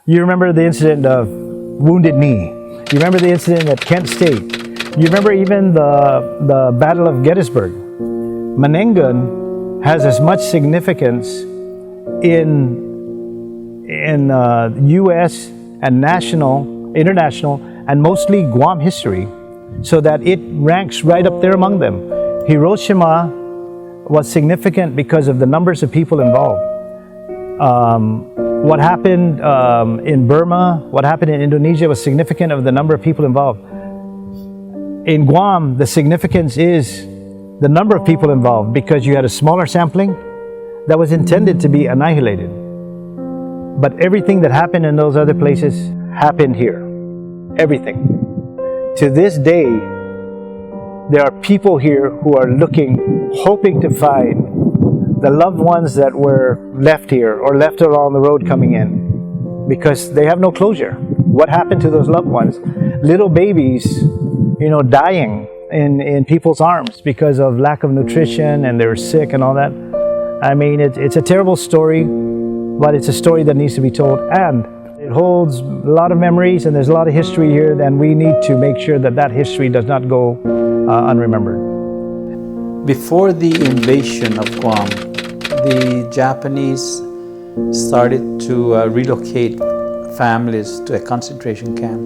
You remember the incident of Wounded Knee. You remember the incident at Kent State. You remember even the Battle of Gettysburg. Manenggon has as much significance in U.S. and national, international, and mostly Guam history, so that it ranks right up there among them. Hiroshima was significant because of the numbers of people involved. What happened in Burma, what happened in Indonesia was significant of the number of people involved. In Guam, the significance is the number of people involved because you had a smaller sampling that was intended to be annihilated. But everything that happened in those other places happened here. Everything. To this day, there are people here who are looking, hoping to find the loved ones that were left here or left along the road coming in, because they have no closure. What happened to those loved ones? Little babies, dying in people's arms because of lack of nutrition, and they were sick and all that. I mean, it's a terrible story, but it's a story that needs to be told, and it holds a lot of memories, and there's a lot of history here, and we need to make sure that that history does not go unremembered. Before the invasion of Guam, the Japanese started to relocate families to a concentration camp.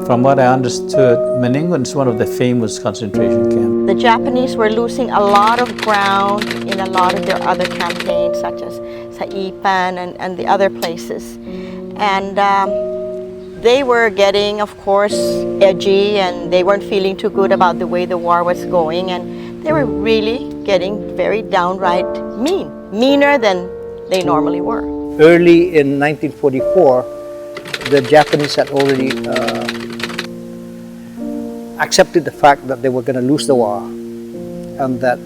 From what I understood, Manengon is one of the famous concentration camps. The Japanese were losing a lot of ground in a lot of their other campaigns, such as Saipan and the other places. And they were getting, of course, edgy, and they weren't feeling too good about the way the war was going, and they were really getting very downright mean, meaner than they normally were. Early in 1944, the Japanese had already accepted the fact that they were going to lose the war, and that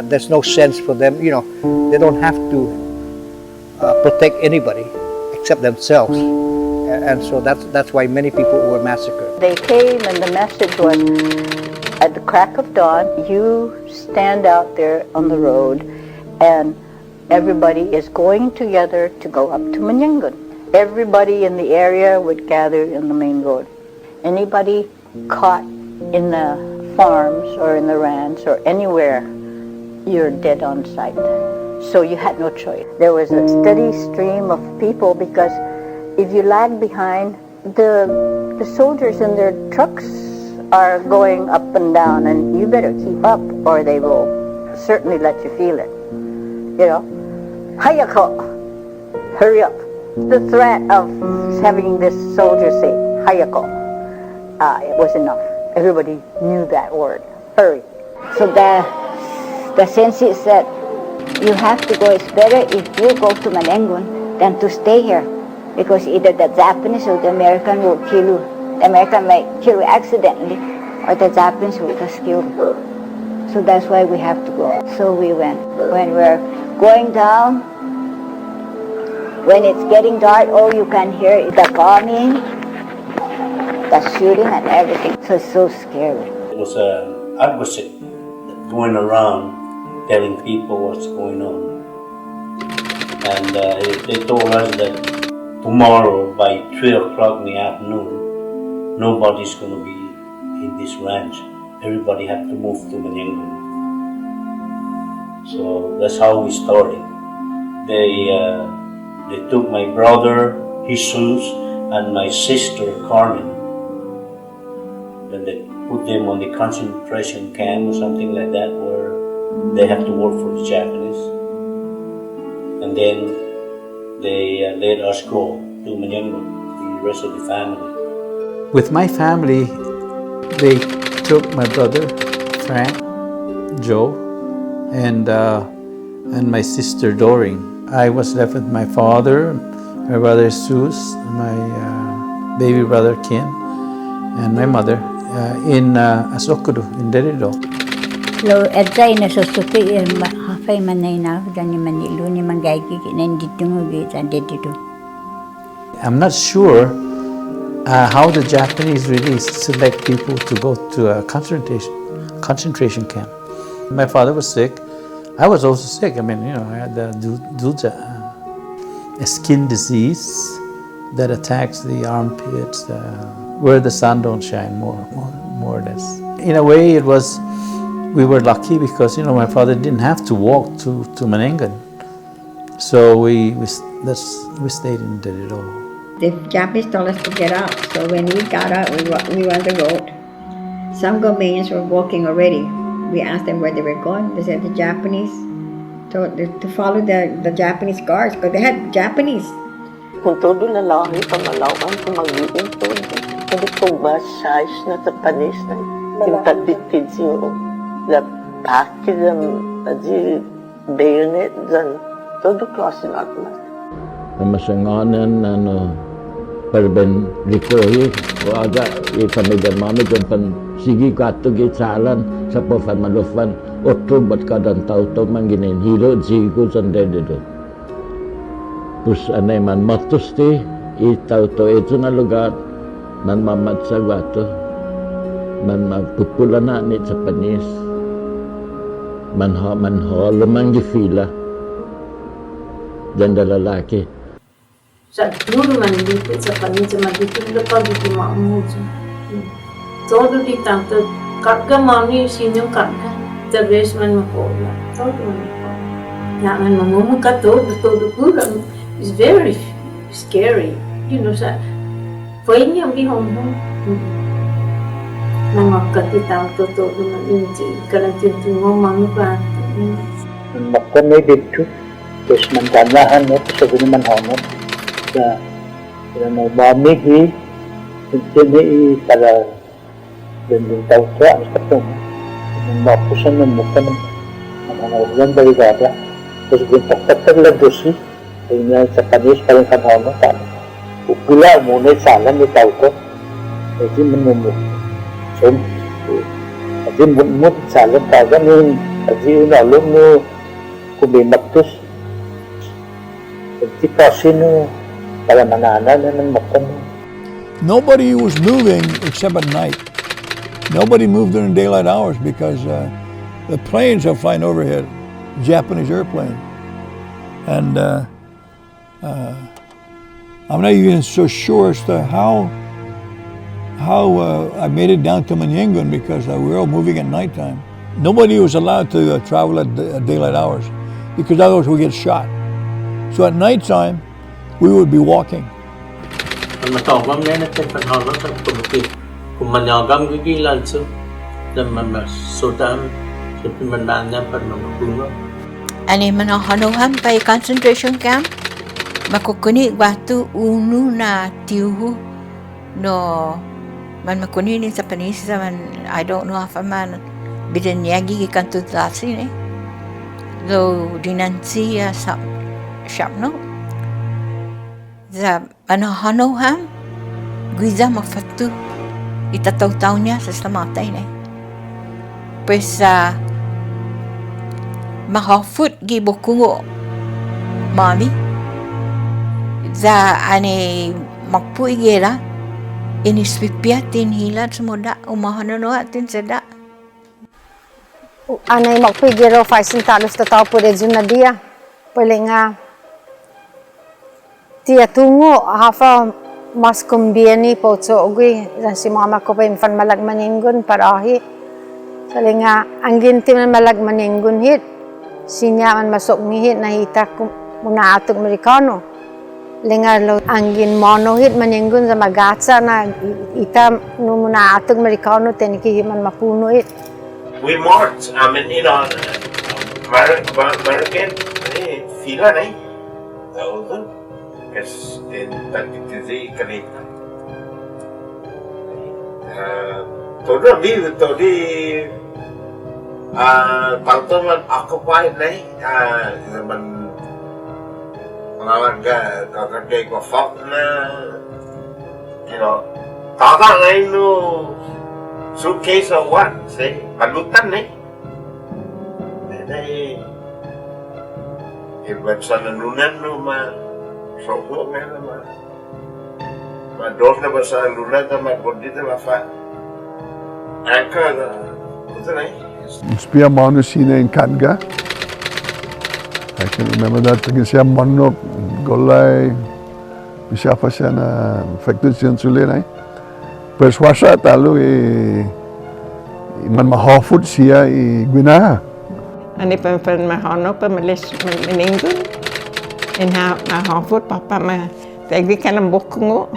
there's no sense for them, they don't have to protect anybody except themselves. And so that's why many people were massacred. They came, and the message was, at the crack of dawn, you stand out there on the road, and everybody is going together to go up to Manenggon. Everybody in the area would gather in the main road. Anybody caught in the farms or in the ranch or anywhere, you're dead on sight. So you had no choice. There was a steady stream of people, because if you lag behind, the soldiers in their trucks are going up and down, and you better keep up or they will certainly let you feel it. Hayako, hurry up. The threat of having this soldier say, Hayako, it was enough. Everybody knew that word, hurry. So the sense is that you have to go. It's better if you go to Manenggon than to stay here, because either the Japanese or the American will kill you. The American might kill you accidentally, or the Japanese will just kill you. So that's why we have to go. So we went. When we're going down, when it's getting dark, all you can hear is the bombing, the shooting, and everything. So it's so scary. It was an adversary going around telling people what's going on. And they told us that tomorrow by 12 o'clock in the afternoon, nobody's going to be in this ranch. Everybody had to move to Manenggon. So that's how we started. They took my brother, Jesus, and my sister, Carmen. Then they put them on the concentration camp or something like that, where they have to work for the Japanese. And then they let us go to Manengon, the rest of the family. With my family, they took my brother, Frank, Joe, and my sister, Doreen. I was left with my father, my brother, Jesus, my baby brother, Ken, and my mother in Asokuru, in Derido. Lo edzai na sosuki hafay manay na dani manilu ni mangaigi nandito mo gita dito. I'm not sure how the Japanese really select people to go to a concentration camp. My father was sick. I was also sick. I mean, I had a skin disease, that attacks the armpits, where the sun don't shine more or less. In a way, we were lucky because my father didn't have to walk to Manenggon, so we stayed in Derrida. The Japanese told us to get out, so when we got out, we were on the road. Some Guamanians were walking already. We asked them where they were going. They said the Japanese told them to follow the Japanese guards, because they had Japanese. Kung todo lalaki pamalawan kung mag-iin to, hindi ko ba size na sa panis na intaditid siyo na package the bayonet dan todo klase natin. Masanganan perben rikohi o aga ipamigan mami jempan sigi katu gitsalan sa pofan malufan otto bat kadan tau to manginin hilo jigu sandede do. Pus anay man matos ti itaw to ito na lugar man mamat sa wato man magpupula na ni sa panis man ho lamang gifila dan lalaki sa duro man dito sa panis sa dito lapag di maamu todo di tanto karga mami sinyong karga the best man makola todo man na man mamumukato todo kurang. It's very scary, sa pwede niyang bihong mga katitang totoo naman hindi karantin mo mga ba Makanay dito, terus mantanahan mo sa gunaman honor sa may mamihi hindi para dendeng tao sa ang katong mapusan ng mukha ng mga ulan barigada terus gintak-tak lang dosi kaya sa panis pa rin kanhono tama. Pula muna salam ni tao ko. Kasi manumuk. So, kasi mut salam taga ni kasi unalong mo kubimaktos. Kasi kasi no para manana na ng makan. Nobody was moving except at night. Nobody moved during daylight hours because the planes are flying overhead, Japanese airplane. And I'm not even so sure as to how I made it down to Manenggon because we were all moving at nighttime. Nobody was allowed to travel at daylight hours because otherwise we get shot. So at nighttime, we would be walking. Matawag na natin panahon sa pagpapit. Kung managam gigilan so, na masudam sa pimananya para mabuno. Ani manahanuhan pa concentration camp. Makukuni waktu unu na tiuhu no man makuni ni sa panisa man I don't know if man bidan yagi kantu tasi ne lo dinansi ya sa no za manahanuhan guiza mafatu itataw niya sa slamatay ne pues mahafut gibokungo mami za ane magpuigera iniswipiatin hilat semoda umahanono atin seda anay magpuigero faisin talos tataw po de junadia pelinga tia tungo hafa mas kumbiani po so ugui si mama ko pa infan malag Manenggon parahi salinga anggin tim malag Manenggon hit sinya man masok ngihit nahita muna atuk Amerikano lengar lo angin mono hit Manenggon sa magatsa na ita muna atuk Amerikano teniki man mapuno it. We marched. I mean, American fila nahi. Tahu kes tadi kali. Todi Paltoman occupied nahi. Zaman Malaga kakak ko fok na tata ngayon no suitcase or what say palutan eh ibat sa nanunan no ma soko nga ma dos na ba sa lunan ta magbondita mafa angka ito na Spia Manusina in Kanga. I can remember that. Siya Manok, Golay, siapa siya na factus yung sulay. Pues wasa talo man mahafud siya gwina. Ani pa mahano pa malis Manenggon. Mahafud papa tagi kanang bukungo.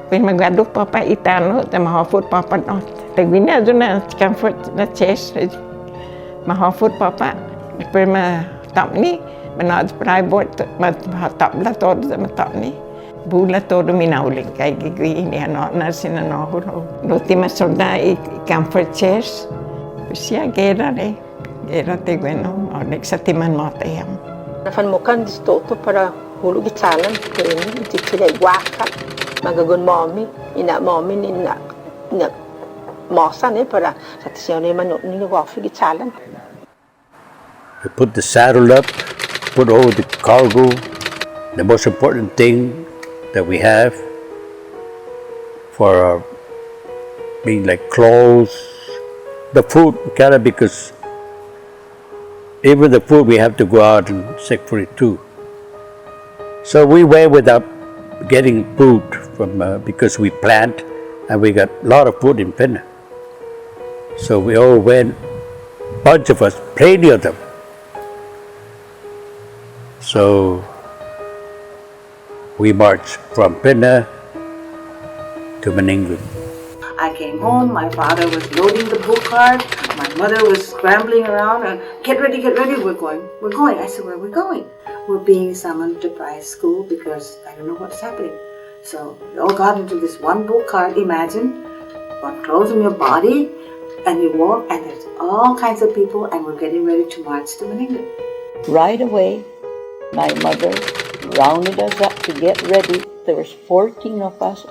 Pwede magado papa itano mahafud papa no. Tagi na doon na comfort na chest. Mahafud papa. Pwede matap ni. Manad private matap la todo matap ni. Bula todo minauling kay gigwi ini na sinanohulo. L'ultima solda i comfort chairs. Siya gera le. Gera te bueno. Onek sa timan mo tayam. Nafan mo kan disto to para hulog itsalan. Kaya ni itikila iwakat. Magagon mommy. Ina mommy ni na mosa ni para sa tisyaw ni manok ni wafig itsalan. We put the saddle up, put all the cargo, the most important thing that we have for our being like clothes, the food, kinda, because even the food we have to go out and seek for it too. So we went without getting food from because we plant and we got a lot of food in Penna. So we all went, bunch of us, plenty of them. So we marched from Penna to Manenggon. I came home, my father was loading the book cart, my mother was scrambling around and get ready, we're going. I said, where are we going? We're being summoned to prize school because I don't know what's happening. So we all got into this one book cart, imagine, one clothes on your body, and we walk and there's all kinds of people and we're getting ready to march to Manenggon. Right away, my mother rounded us up to get ready. There was 14 of us,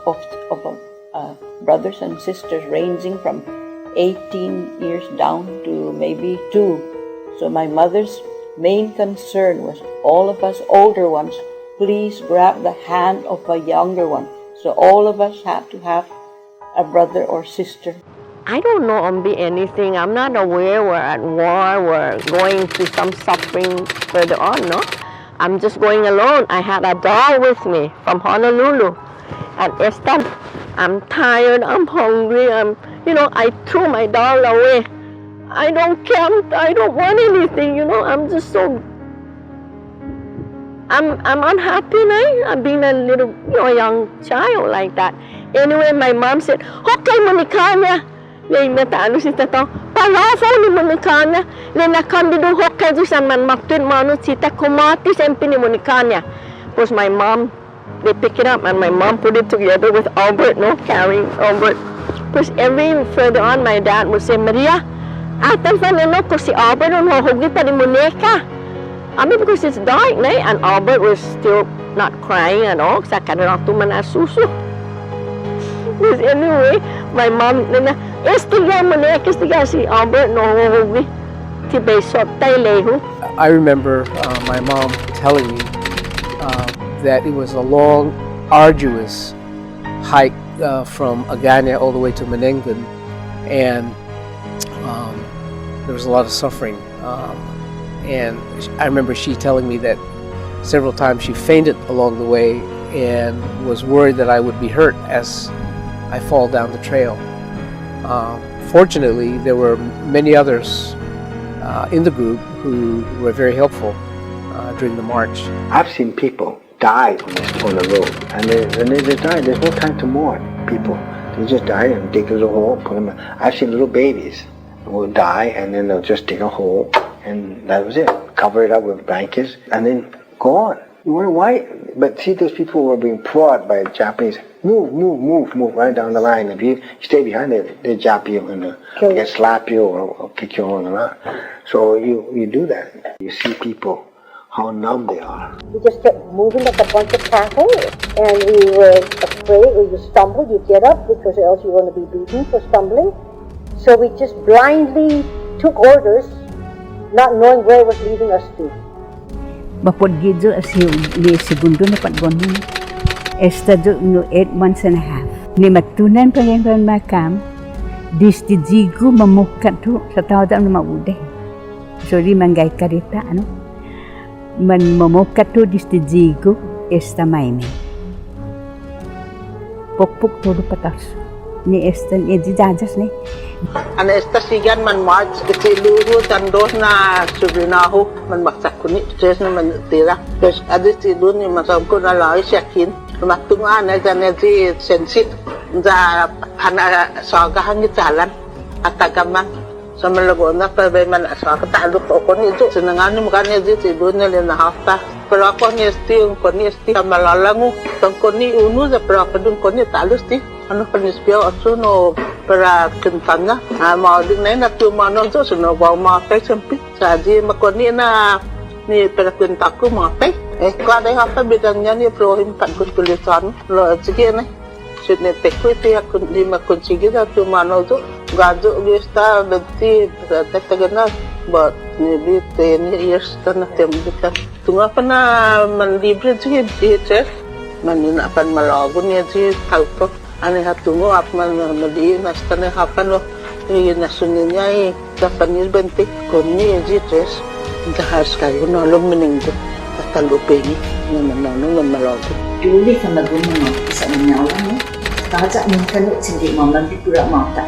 brothers and sisters, ranging from 18 years down to maybe 2. So my mother's main concern was all of us older ones, please grab the hand of a younger one. So all of us had to have a brother or sister. I don't know anything. I'm not aware we're at war, we're going through some suffering further on, no? I'm just going alone. I had a doll with me from Honolulu. And Esther, I'm tired, I'm hungry, I threw my doll away. I don't camp, I don't want anything, I'm just so... I'm unhappy now. I'm being a little, young child like that. Anyway, my mom said, "Okay, Monikanya." May natano si tato. Palafo ni Monikanya. Le nakandido hokkay do sa man maktun manu sita kumatis and pini Monikanya. Was my mom, they pick it up and my mom put it together with Albert, carrying Albert. Because every further on, my dad would say, "Maria, atan fa no ko si Albert no hohugi pa ni Monika." Because it's dark, and Albert was still not crying at all, sa kanila tumanasuso. Because anyway, my mom, estiga Monika, estiga si Albert no hohugi. Tibay sot tay leho. I remember my mom telling me that it was a long, arduous hike from Agana all the way to Manenggon, and there was a lot of suffering. And I remember she telling me that several times she fainted along the way and was worried that I would be hurt as I fall down the trail. Fortunately, there were many others in the group who were very helpful during the march. I've seen people die on the road, and they die. There's no time to mourn people. They just die and dig a little hole, put them in. I've seen little babies who will die, and then they'll just dig a hole, and that was it. Cover it up with blankets, and then go on. You wonder why? But see, those people were being prodded by the Japanese. Move right down the line. If you stay behind, they jab you and they slap you or kick you on and on. So you do that. You see people, how numb they are. We just kept moving like a bunch of cattle, and we were afraid. When you stumble, you get up because else you're going to be beaten for stumbling. So we just blindly took orders, not knowing where it was leading us to. Bapod gido as li segundo na pagbonon. Estado no 8 months and a half. Ni matunan pa yan makam, distijigo mamukat to sa tao na maude. So di manggay karita, Man mamukat to distijigo esta maime. pokpok todo patas. Ni estan edi jajas ni. Ana esta sigan man march keciluru tandos na subrinahu man maksakuni tres na man tira. Terus ada silun ni masangko na lai syakin. Matunga na ganezi sensit za hana sagahan ni jalan atagaman. Sama lagu na perbaikan asal ketaluk okon itu senengan ni bukan jadi silun ni lena hafta. Perako ni esti sama lalangu tangko ni unu za perako dun koni talus ti. Ano penispio aso no para kentangnya mau ding na cuma nonton suno bawa makai sempit jadi makoni na ni para kentaku makai kau ada apa bedanya ni prohim takut tulisan lo sige na sini tekui ti aku di makon sige na cuma nonton gajo gesta berarti tegana buat ni 10 years tanah tembikan tunggu apa na mendibri sige di chef manina pan malagun ni si talpot ane hatungo apman madi nastane hapan lo nasuninya dapanir bentik koni ji tres dahas kayo no lo Manenggon tatalupeni namanono namalogo duli sama gunung bisa menyala ni kaca mungkin sendiri malam di pura mata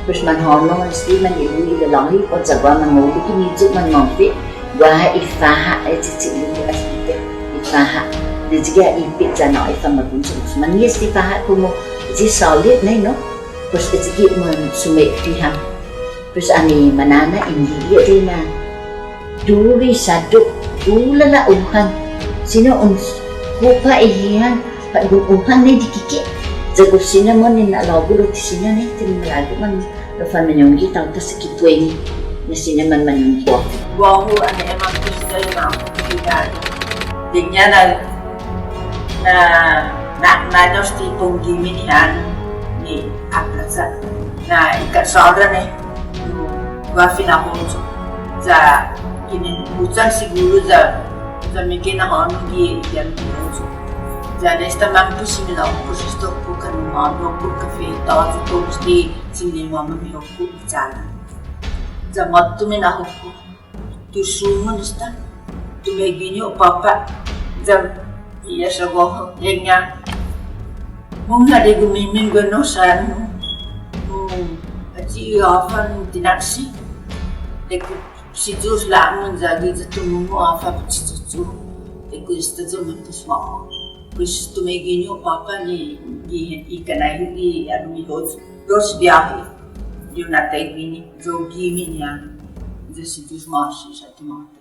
terus manhono mesti manilu ida lahi ko jaga mangodu ki nijuk manmompi wa ifaha cici lu asite ifaha dijiga impit jana ifama gunung manis ifaha kumo ji solid nai no terus itu sumek pihang terus ani manana ini dia na duri saduk ulala uhan sino hupa ihihan pak uhan ni dikiki jago sina mon ni na lagu di sina ni tin lagu man lo fan menyonggi tau ta sekitu ini na sina man menyonggi wahu ane emang terus dari mau kita dinya na dos tipong giminihan ni aplaza na ikasora ni wafin ako za kini bukan siguro za mikir na honu di yan za nesta mampu simila ko sisto ko kan mano ko kafe tawa ko sti sini mama mi ko bicara za mattu me na ko tu sumo nesta tu me gini o papa za iya sago yenya mung ada gumimin gonosan aci afan tinasi deku situs lamun jadi jatumu afan situ deku istazo mantus mau wis tu megini papa ni ikan air di armi hos dos biahe yuna tegini jogi minyan je situs masih satu mata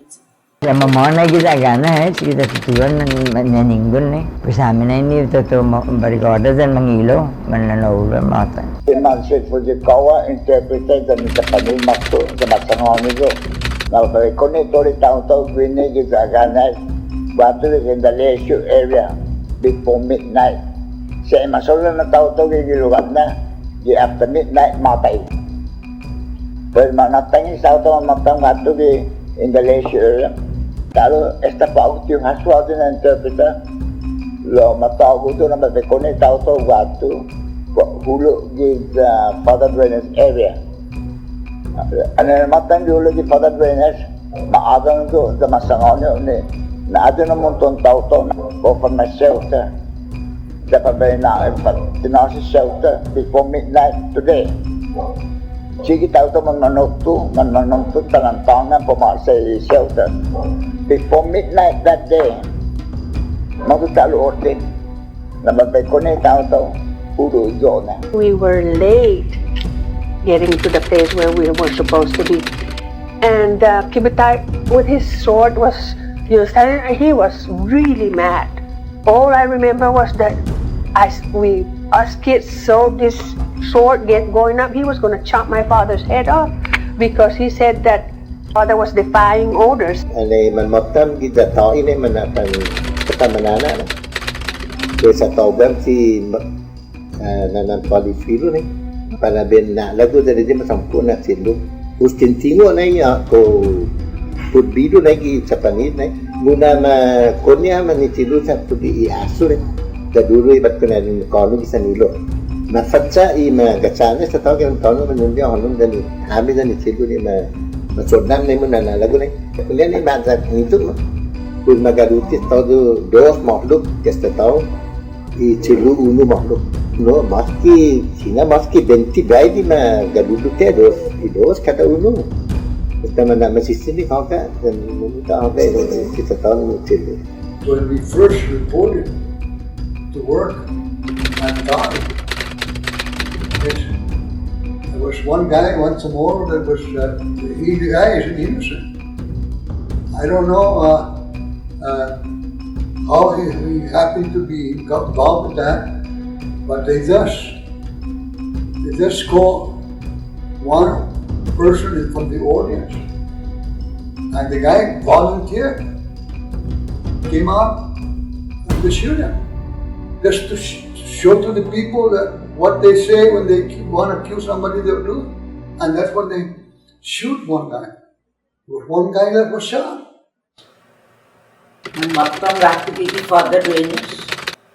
Yang memohon kita gana kita tujuan Manenggon bersama ini itu berikutnya dan mengilo menanau mata. Maksud untuk kau interpretasi dan terkait maksud kebangsaan itu. Kalau kau ni tahu ini kita gana waktu di Relocation area before midnight. Saya masalah nak tahu gitu karena di after midnight mata. Bermakna tanya tahu mata waktu di Relocation area. Kalau esta pauti yung haswa din ang interpreter, lo matawag ito na mabekone tao to waktu hulo gid Father Drainage area. Ano naman hulo gid Father Drainage, maagang ito sa masangaw niyo ni na ado na montong tao to offer my shelter. Dapat ba na tinasi shelter before midnight today. Sige tao to manmanok to tanang na pumasok sa shelter. Before midnight that day, magkakalo order na mabay-connect tao udo zona. We were late getting to the place where we were supposed to be. And Kibitai, with his sword, he was really mad. All I remember was that us kids saw this sword going up. He was going to chop my father's head off because he said that father was defying orders. Ani man motam kita tahu ini mana kan ketamana na. Desa taubam si nanan palifilu ni. Para ben na lagu dari dia masampuna silu. Ustin tingo na ya ko pudbidu lagi Japanese na. Muna ma konya manitilu sa pudi asu ni. Dadulu ibat ko na rin kono bisa nilo. Mafatsa i ma gachana sa tahu kan kono manundi honum dan kami dan silu ni ma masuk dan ni mana lagu ni. Kemudian ni macam itu, pun magaruti tahu dos makhluk, kita tahu, i cilu unu makhluk. No, maski benti bayi di ma gadudu te dos kata unu. Pertama nak masih ni kau kan dan minta apa kita tahu macam. When we first reported to work and died, there was one guy once more that was the guy is innocent. I don't know how he happened to be involved with that. But they just call one person from the audience, and the guy volunteered, came out and they shoot him, just to show to the people that what they say when they want to kill somebody they'll do, and that's what they shoot one guy. There was one guy that was shot. Matang ratu kiki father duenis.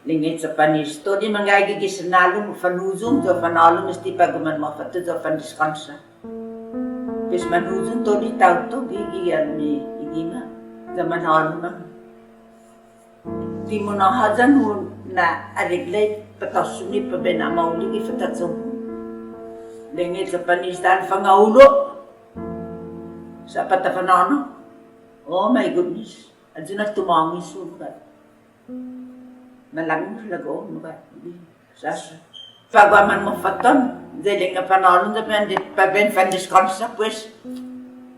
Lingit sa panis to di mangay gigisanalo mo fanuzum so fanalo mesti paguman mo fatu so fandiskansa. Pes manuzum to di tao to gigiyan ni igima zaman halo na. Di mo na hazan mo na ariglay patasuni pa bena mauli gifatatso. Lingit sa panis dan fangaulo sa patafanano. Oh my goodness, aduna tumangi sugat. Malang lago mga sas pagwaman mo faton dili nga panolon da pen paben fandiskansa pues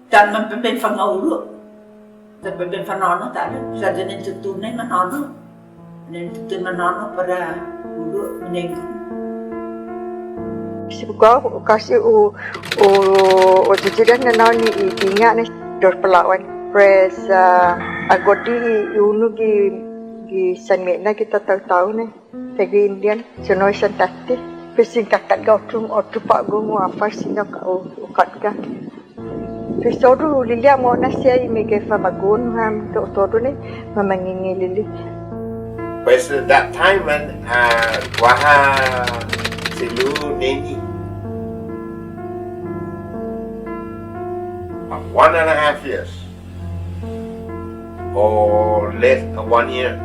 tan man paben fangaulo da paben fanano ta sa dinin tutunay manano nen tutun manano para ulo Manenggon kasi jijiran na ni itinga ni dor pelawan pres agodi unugi di sanmena kita tahu-tahu nih tegi Indian sonoy santati pesing kakat gautum otu pak gumu apa sino kau ukat ka pesodu lilia mo na siya imige fa magun ham to nih mamangingi lili. Pues that time when waha silu neni 1.5 years or less 1 year.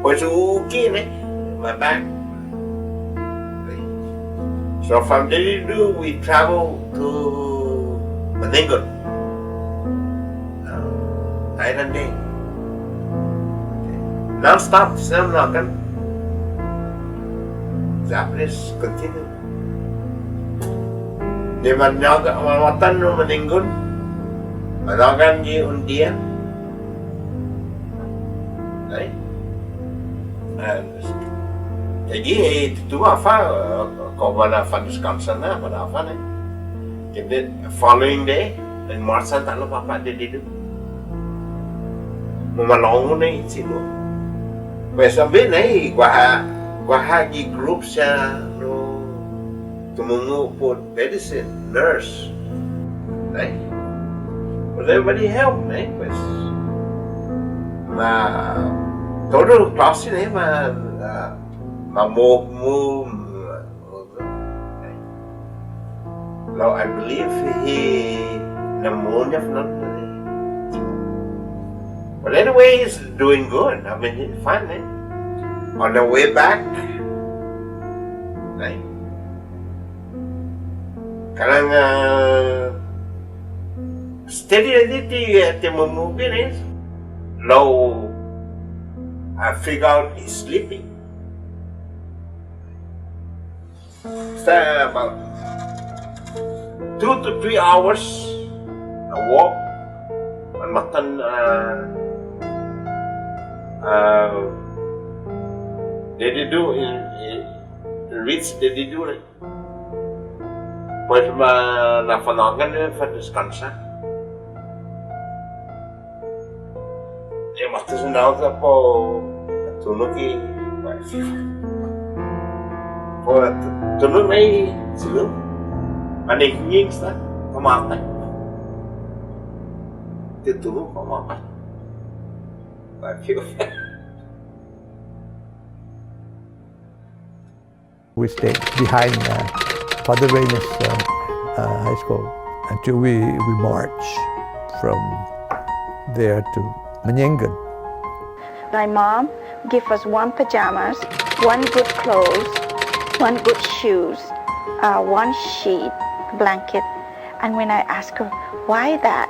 Was okay, my back. So from Dilidu we travel to Manenggon, night and day, non-stop. Kan Japanese continue. Di Manyaga mawatan no Manenggon, managan di undian, right? Jadi itu apa kau mana fandiskan sana pada apa nih? Jadi following day in March tak lupa apa dia itu memalongu nih situ. Besok nih gua haji grup saya no tumungu put medicine nurse, right? But everybody help nih, pues. Total class ini now I believe he pneumonia not. But anyway, he's doing good. I mean, he's fine. On the way back, right? Karang steady mungkin is low. I figure out he's sleeping. So about 2 to 3 hours I walk and matan they do in reach they do it. Pues nafanagan for descansa. Dia mesti senang apa tunuh ki, apa tunuh ni sebelum Manenggon sa kemakan, dia tunuh kemakan, We stayed behind Father Reyna's high school until we marched from there to Manenggon. My mom gave us warm pajamas one good clothes, one good shoes, one sheet, blanket. And when I asked her, why that,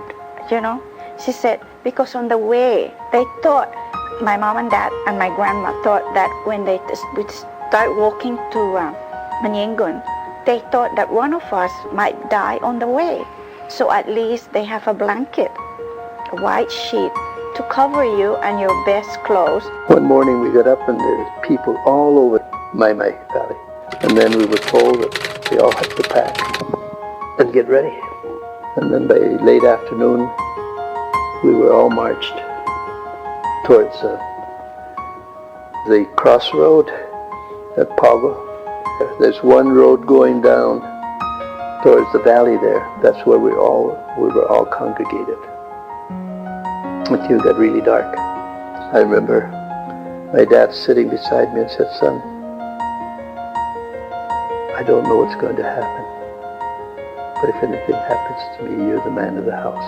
she said, because on the way, they thought, my mom and dad and my grandma thought that when they would start walking to Manenggon, they thought that one of us might die on the way. So at least they have a blanket, a white sheet, to cover you and your best clothes. One morning we got up and there's people all over my Valley. And then we were told that we all had to pack and get ready. And then by late afternoon, we were all marched towards the crossroad at Pago. There's one road going down towards the valley there. That's where we were all congregated. Until it got really dark. I remember my dad sitting beside me and said, son, I don't know what's going to happen, but if anything happens to me, you're the man of the house.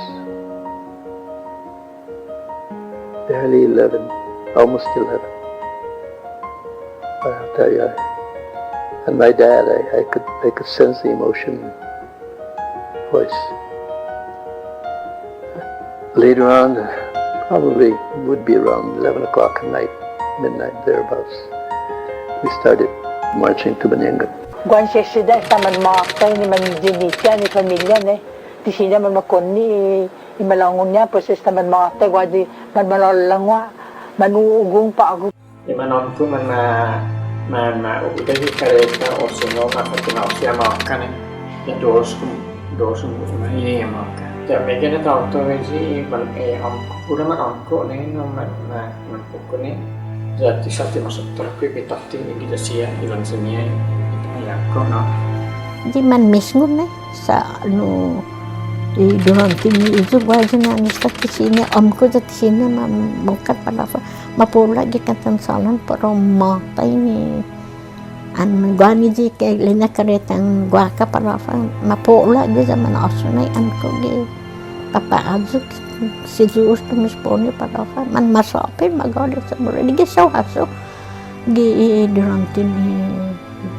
Barely 11, almost 11. But I'll tell you, and my dad, I could sense the emotion in his voice. Later on, probably would be around 11 o'clock at night, midnight, thereabouts, we started marching to Manenggon. Guan siya sida sa man makakay ni man dinika ni pamilya ni. Di siya man makon ni imalangon niya proses sa man makakay wadi man malalangwa manuugong paagong. Di man on tu man udah di kereta osino maka siya makan ni dos ini makan. Ya mungkin tahu tu sih man udah man onko ni man pokok ni jadi satu masuk terkui pitati ni kita siya ilang senia. Di man mismo sa di durante itu wajah na sa sini ko sa sini mamukat pala mapula di katan salan pero matay ni an gwani di kay lina karetang gwaka para mapula di sa manasunay ko di papaazuk si Zeus to mispone para man masapin magalit sa mura di gisaw haso di durante ni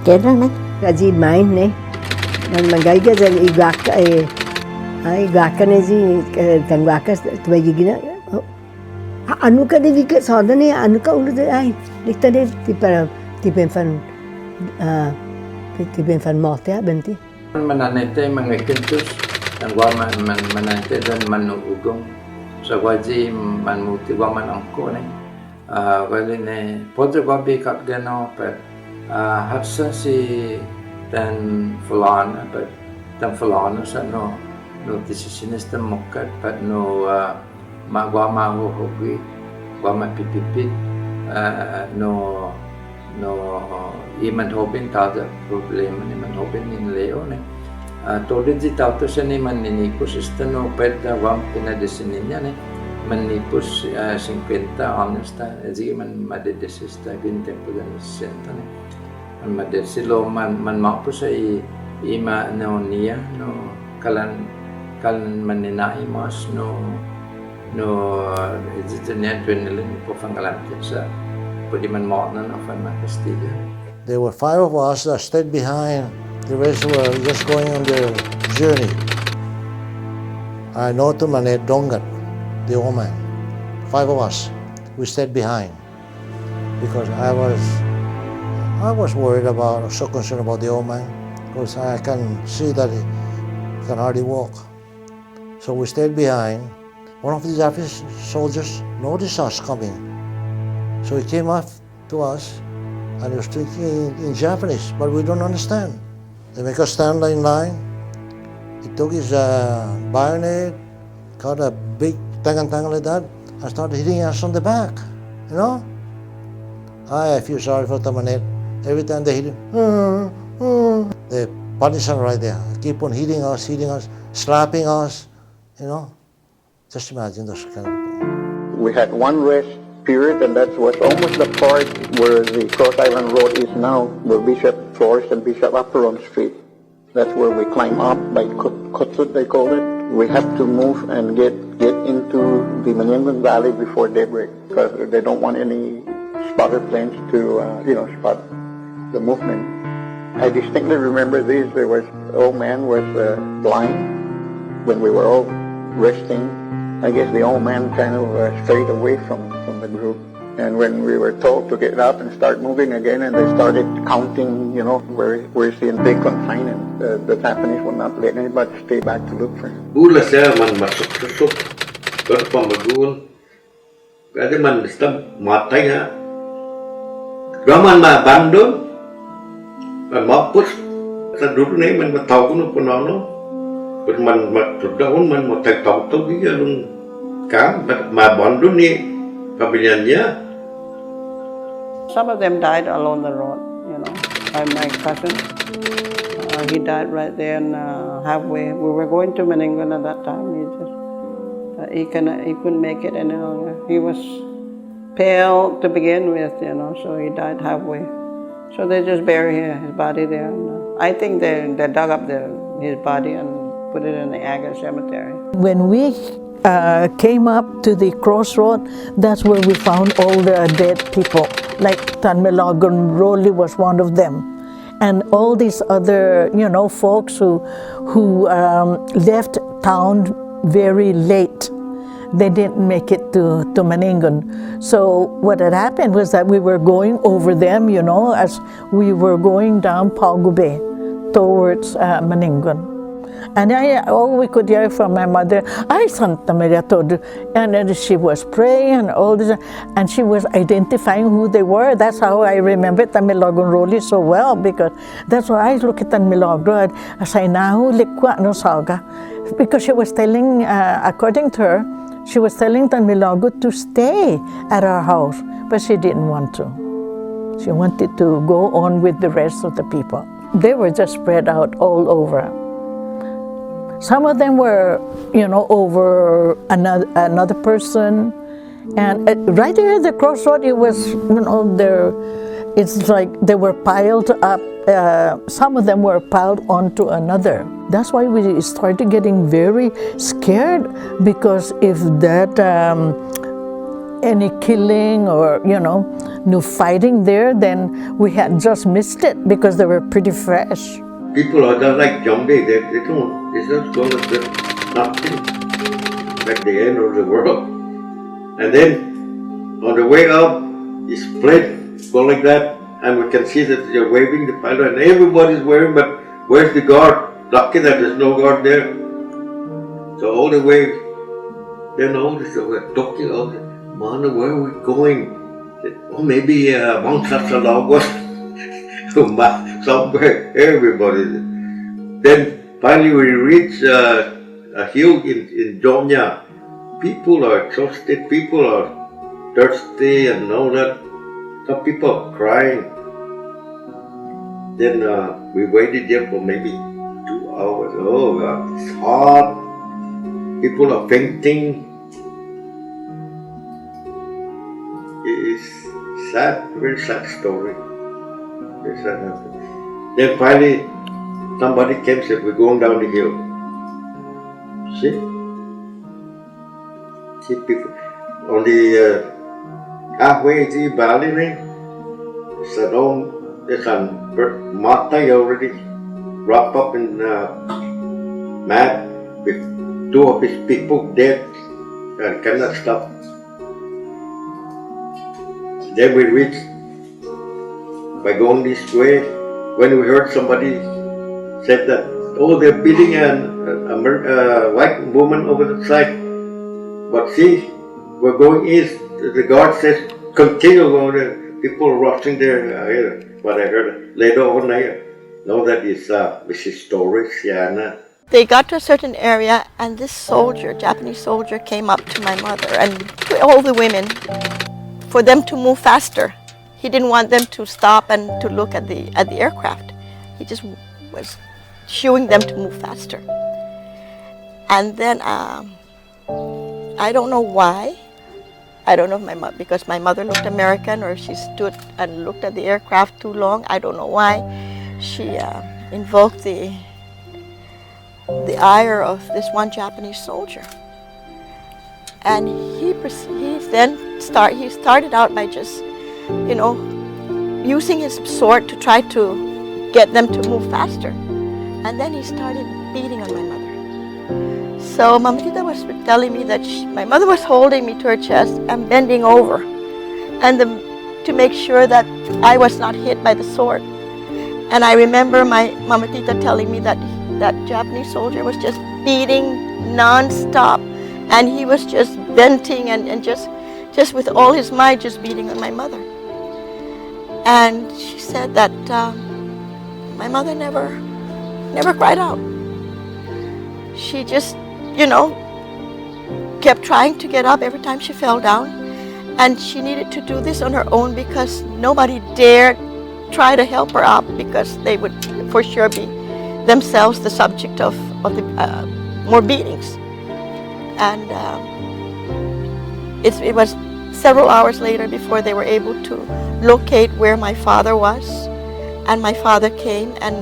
kera na kaji main ne man magaiga jal igaka igaka ne ji tangwaka tuwagi gina anu ka de vika sadane anu ka ulu de ai dikta de tipen fan mate benti mananete mangekentus tangwa mananete dan manugong sa waji manmuti wa manangko ne wali ne podre wa be kap gano per hapsa si dan fulana but dan fulana sa no decisiones dan mokat but no magwa mahu hogi wa mapipipit no iman hopin tada problema ni man hopin in leo ne tolid di tauto sa ni man ninipos istano pedda wam pinadesininya ne manipos 50 anos ta ezi man madedesista 20 pulan senta ne madesilo man mapo sa ima no niya no kalan maninai mas no edzitnya adrenaline po fangalam sa pwede man mo na fan Castilla. There were 5 of us that stayed behind. The rest were just going on their journey. I know to Manengon, the old man. 5 of us, we stayed behind because I was worried about, so concerned about the old man because I can see that he can hardly walk. So we stayed behind. One of the Japanese soldiers noticed us coming. So he came up to us and he was speaking in Japanese, but we don't understand. They make us stand in line. He took his bayonet, cut a big tangan like that, and started hitting us on the back, you know? I feel sorry for Tamanet. Every time they hit him, they punish him right there. Keep on hitting us, slapping us, you know? Just imagine those kind of things. We had one rest period, and that was almost the part where the Cross Island Road is now, where Bishop Forest and Bishop Apperon Street. That's where we climb up by Kutsut, they call it. We have to move and get into the Manengon Valley before daybreak because they don't want any spotter planes to, spot the movement. I distinctly remember these. There was an old man was blind when we were all resting. I guess the old man kind of strayed away from the group. And when we were told to get up and start moving again, and they started counting, where's the intake confined, and the Japanese would not let anybody stay back to look for him. Ula saya man masuk pamagun. Kaya man basta matay ha. Gaman ma abandon. Man mapus. Sa dulu na man mataw ko no puno. But man matudahon man matagtaw to giya nung kam ma abandon ni pamilya niya. Some of them died along the road, My cousin, he died right there and halfway. We were going to Manenggon at that time. He couldn't make it any longer. He was pale to begin with, so he died halfway. So they just buried his body there. I think they dug up his body and put it in the Aga cemetery. When we came up to the crossroad, that's where we found all the dead people. Like Manengon Roli was one of them, and all these other, folks who left town very late. They didn't make it to Manenggon. So what had happened was that we were going over them, as we were going down Paugube towards Manenggon. And all we could hear from my mother, "Ay, Santa Maria Todo," and then she was praying and all this, and she was identifying who they were. That's how I remember Manengon Roli so well, because that's why I look at Manengon I say, "Nahu likwa no saga," because she was telling, according to her, she was telling Manengon to stay at our house, but she didn't want to. She wanted to go on with the rest of the people. They were just spread out all over. Some of them were, over another person, and right there at the crossroad, it was, it's like they were piled up. Some of them were piled onto another. That's why we started getting very scared, because if that any killing or no fighting there, then we had just missed it because they were pretty fresh. People are just like zombies. They don't. It's just going to be nothing. Like the end of the world. And then on the way up, it's split, go like that, and we can see that they're waving the pilot, and everybody's waving. But where's the guard? Lucky that there's no guard there. So all the way, then all this we're talking. All the, man, where are we going? Oh, maybe Mount Sasalagos. Somewhere, everybody. Then finally we reach a hill in Jomnya. People are exhausted, people are thirsty and all that. Some people are crying. Then we waited there for maybe 2 hours. Oh God, it's hot. People are fainting. It is sad, very sad story. Then finally, somebody came and said, "We're going down the hill." See people on the halfway to Bali, there's a Matai already wrapped up in mat with 2 of his people dead and cannot stop. Then we reached. By going this way, when we heard somebody said that, "Oh, they're beating a white woman over the side." But see, we're going east. The guard says, "Continue going there." People rushing there. What I heard later on, know that is Mrs. Torres, Siana. They got to a certain area, and this soldier, Japanese soldier, came up to my mother and to all the women for them to move faster. He didn't want them to stop and to look at the aircraft. He just was shooing them to move faster. And then I don't know why. I don't know if because my mother looked American, or she stood and looked at the aircraft too long. I don't know why. She invoked the ire of this one Japanese soldier. And he started out by just using his sword to try to get them to move faster. And then he started beating on my mother. So Mama Tita was telling me that my mother was holding me to her chest and bending over, and to make sure that I was not hit by the sword. And I remember my Mama Tita telling me that that Japanese soldier was just beating non-stop, and he was just venting and just with all his might just beating on my mother. And she said that my mother never cried out. She just, kept trying to get up every time she fell down, and she needed to do this on her own because nobody dared try to help her up, because they would for sure be themselves the subject of the more beatings. And it was several hours later before they were able to locate where my father was, and my father came. And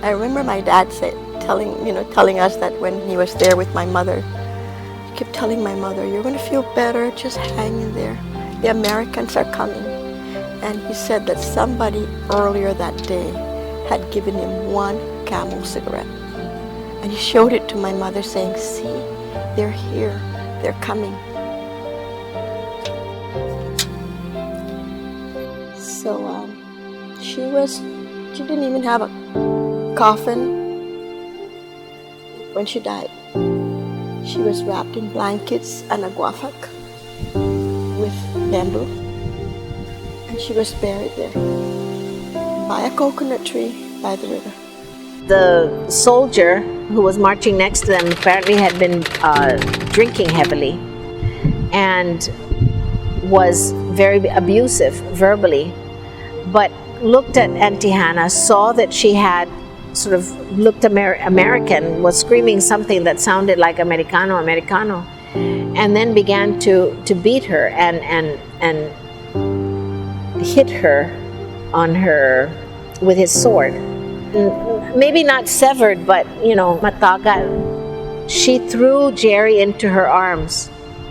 I remember my dad telling us that when he was there with my mother, he kept telling my mother, "You're going to feel better, just hang in there. The Americans are coming." And he said that somebody earlier that day had given him one Camel cigarette. And he showed it to my mother saying, "See, they're here, they're coming." So she didn't even have a coffin when she died. She was wrapped in blankets and a guafak with bamboo. And she was buried there by a coconut tree by the river. The soldier who was marching next to them apparently had been drinking heavily and was very abusive verbally, but looked at Auntie Hannah, saw that she had sort of looked American, was screaming something that sounded like Americano, and then began to beat her and hit her on her with his sword. Maybe not severed, but matagal. She threw Jerry into her arms,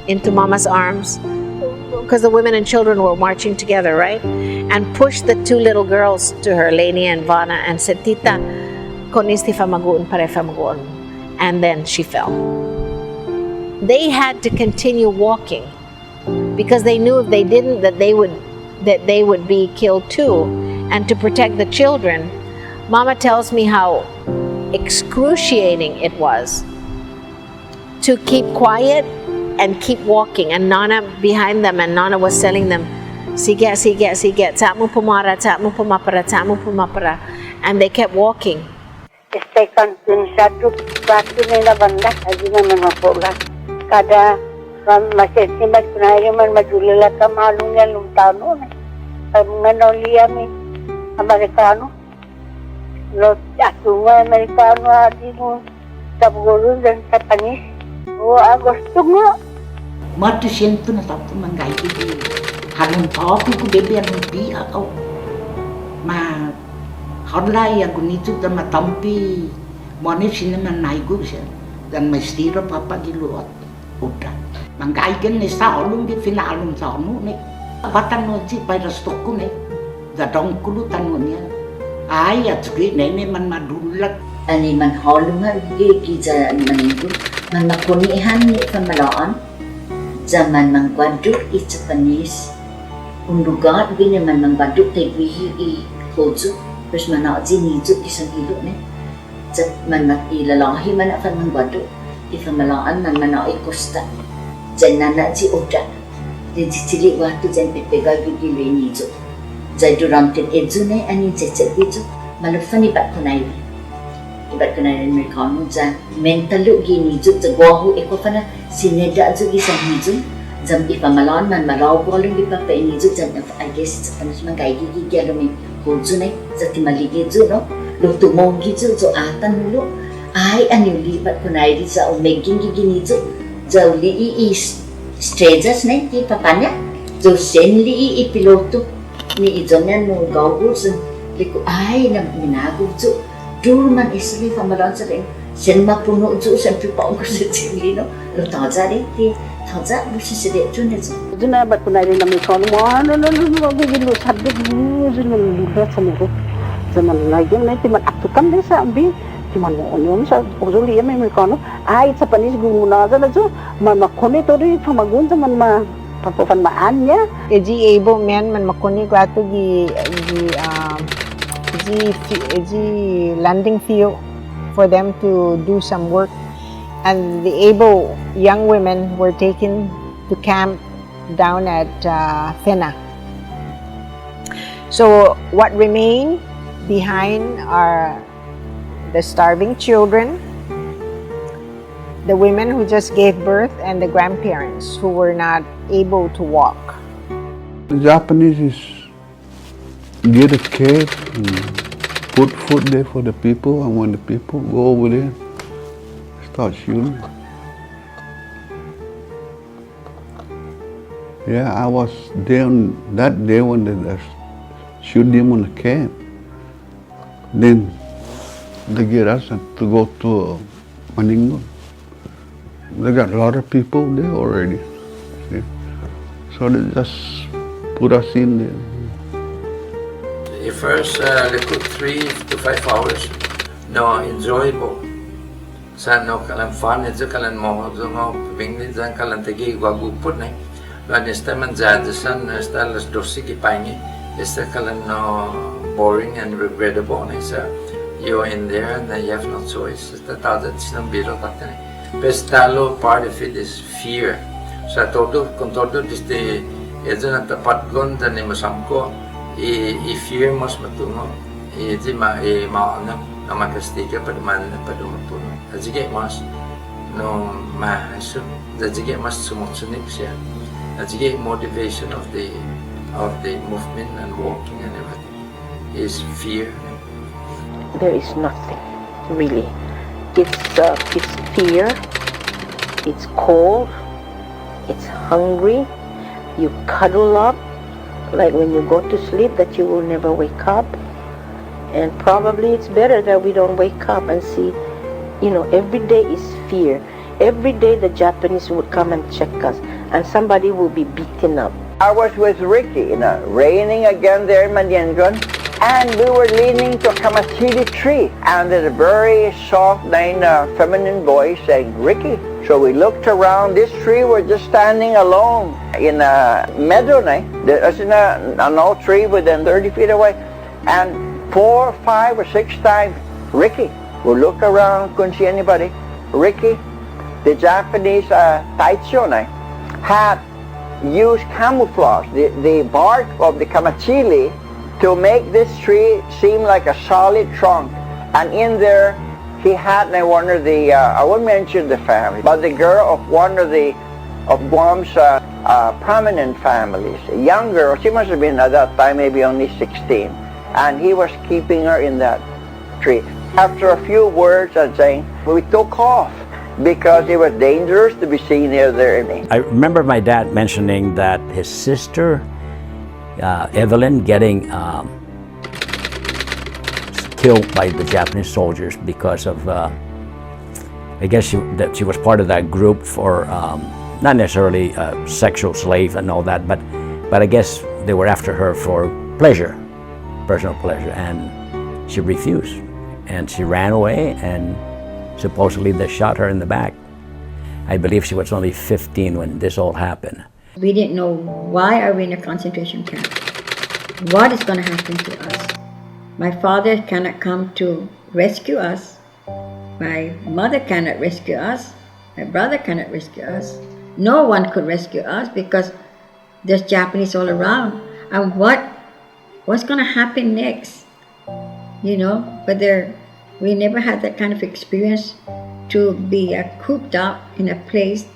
into Mama's arms, because the women and children were marching together, right? And pushed the two little girls to her, Lainey and Vanna, and said, "Tita, konisti famaguun pare famaguun." And then she fell. They had to continue walking because they knew if they didn't, that they would be killed too. And to protect the children, Mama tells me how excruciating it was to keep quiet and keep walking, and Nana behind them, and Nana was telling them, "Sige, tsa mo pumapara," and they kept walking. Istekan dun satu batu nila banda, aja naman mapola. Kada masesimat kunayari man madulala ka malungyan lumtano na. Mga liami Amerikano. Lo atunga Amerikano adi mo tabgulun dan Japanese. O Agosto nga. Matu siento na tapos manggay ini. Halong topi ko bebe ang pi ako. Ma Hadlay aku nitu dan matampi mone sini manaigu siya dan mestiro papa giluot udah mangkaigen ni sa olung di finalum sa onu ne batan no ji pai rastokku ne da dongkulu tanunya ai at gri ne man madulak ani man holunga gi ja Manenggon man makunihan ni kamalaan zaman mangwaduk i Japanese undugat gini man mangwaduk te i hoju terus mana aja nijuk kisah hidup ni, mana ilalahi mana akan mengwadu, ifamalaan mana ikosta, jangan nak ji oda, jadi cilik waktu jangan pepegal gigi nijuk, jadi durantin eju ni ani cecet nijuk, malufan ibat kunai mereka nu jangan mentaluk gini nijuk, jagohu ekofana sineda ju kisah nijuk, jam ifamalaan man marau bolong di papa nijuk jangan I guess Japanese man kai gigi alumi Hoju ne jati maligi ju no lo tu mongi ju jo atan lo ai anu libat kunai di sa omeging gini ju jau li i stages ne ti papanya jo sen li i piloto ni ijonya no gaugu sun liku ai na minagu ju durman isli famalan sa Sen mapuno ju sen pipaong ko sa tingin no. Lo taza rin ti taza mo si sede ju ne ju. Juna bat kunai rin namin kono mo ano gigil lo sabde juna lulat sa mo. Zaman lagi na ti man atukan de sa ambi ti man mo onyon sa ozuli ya may kono ay sa panis gumuna na ju man makone to ri pamagun sa man ma papapanmaan niya. Eji able men man makoni grato gi landing field for them to do some work, and the able young women were taken to camp down at Fena. So what remained behind are the starving children, the women who just gave birth, and the grandparents who were not able to walk. The Japanese get a cave and put food there for the people, and when the people go over there, start shooting. Yeah, I was there on that day when they shoot them on the camp. Then they get us to go to Manenggon. They got a lot of people there already. See? So they just put us in there. The first like 3 to 5 hours, no enjoyable. Sa no kalan fun, it's kalan mo, so no pingli jan kalan tegi waguput na. But instead man jajasan, instead las dosi kipangi, instead kalan no boring and regrettable na isa. You're in there and you have no choice. It's the tadat sinang biro tatay. Pestalo part of it is fear. Sa todo, kung todo diste, ito na tapat gon dan ni masamko, i-fear mas matungo, iti maano na makastiga pa naman na padumapuno. Adjige mas no mahasuk, adjige mas sumutsunik siya. Adjige motivation of the movement and walking and everything is fear. There is nothing really. It's fear. It's cold. It's hungry. You cuddle up, like when you go to sleep, that you will never wake up. And probably it's better that we don't wake up and see, every day is fear. Every day the Japanese would come and check us, and somebody will be beaten up. I was with Ricky, raining again there in Manenggon, and we were leaning to a kamachili tree, and there's a very soft, feminine voice saying, "Ricky." So we looked around. This tree was just standing alone in a meadow. There's an old tree within 30 feet away, and 4, 5, or 6 times, "Ricky." We look around, couldn't see anybody. Ricky, the Japanese taicho had used camouflage, the bark of the kamachili, to make this tree seem like a solid trunk. And in there, he had one of the, I won't mention the family, but the girl of one of Guam's prominent families, a young girl. She must have been at that time maybe only 16. And he was keeping her in that tree. After a few words and saying, we took off because it was dangerous to be seen there. I remember my dad mentioning that his sister, Evelyn, getting killed by the Japanese soldiers because of, I guess she was part of that group for, not necessarily sexual slave and all that, but I guess they were after her for pleasure, personal pleasure, and she refused. And she ran away, and supposedly they shot her in the back. I believe she was only 15 when this all happened. We didn't know, why are we in a concentration camp? What is going to happen to us? My father cannot come to rescue us. My mother cannot rescue us. My brother cannot rescue us. No one could rescue us because there's Japanese all around. And what's going to happen next? But we never had that kind of experience to be cooped up in a place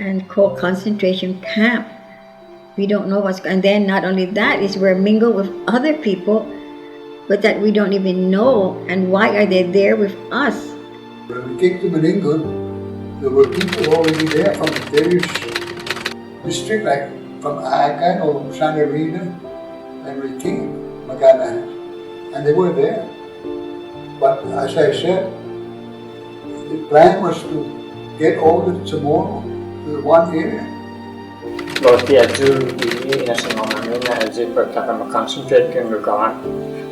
and called concentration camp. We don't know and then not only that is we're mingled with other people, but that we don't even know, and why are they there with us? When we came to Manenggon, there were people already there from various districts, like from Akan or Sanitation and Ricky, Magana, and they were there. But as I said, the plan was to get all the Chamorro to one area. Both the Azul ini nasionalnya Azul pertama concentrate kan berkawan.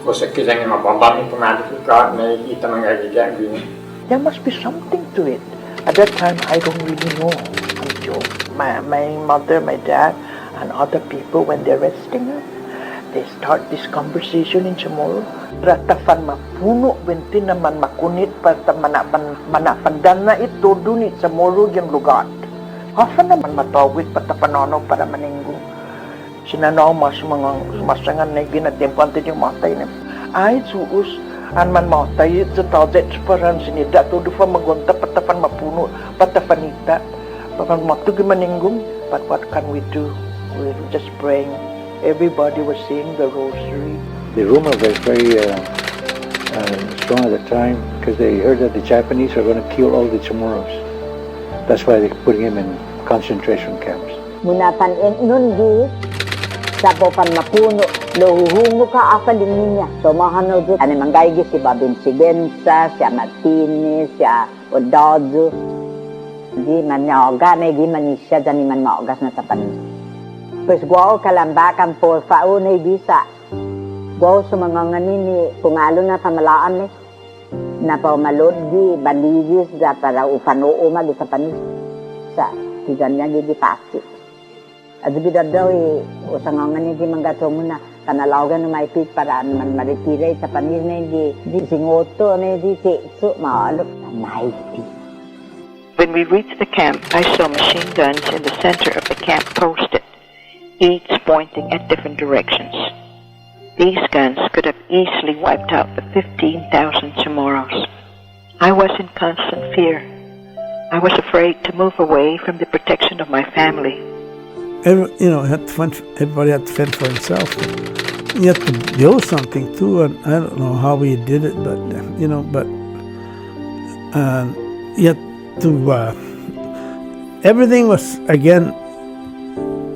Kosa kita yang bombardment pengaruh juga, nih kita mengajar gini. There must be something to it. At that time, I don't really know. My mother, my dad, and other people, when they're resting up, they start this conversation in Chamorro. Ratafan mapuno, binti naman makunit, pata manapandana ito dunit Chamorro yung lugar. Often naman matawid pata panono para Manenggon. Sinanaw mas mga masangan na ginatimpan yung matay na. Ay, suus. An man matay sa tawdet separan sinida to dufa magonta patafan mapuno patafanita papan matug Manenggon. But what can we do? We're just praying. Everybody was saying the rosary. The rumor was very strong at the time because they heard that the Japanese are going to kill all the Chamorros. That's why they're putting him in concentration camps. Munatan nun di sapopan mapuno lohuhungo ka akan din niya. So mahanaw di ani manggaygi si Babin Sibensa, si Martinez, si Odozo. Di manyoga na di manisya dani man maogas na tapanis. Pues guaw kalambakan por faunay bisa. Guaw sumanganganin ni pungalo na pamalaan ni. Na pamalod di bandigis da para ufanoo ma di tapanis. Sa tiganya di pasti. At bidadaw usangangan ni di manggato muna kanalawagan na maipit para man maritira sa panis na di singoto na di setso maalok maiti. When we reached the camp, I saw machine guns in the center of the camp posted, each pointing at different directions. These guns could have easily wiped out the 15,000 Chamorros. I was in constant fear. I was afraid to move away from the protection of my family. Everybody had to fend for himself. You had to build something too, and I don't know how we did it, but you had to. Everything was again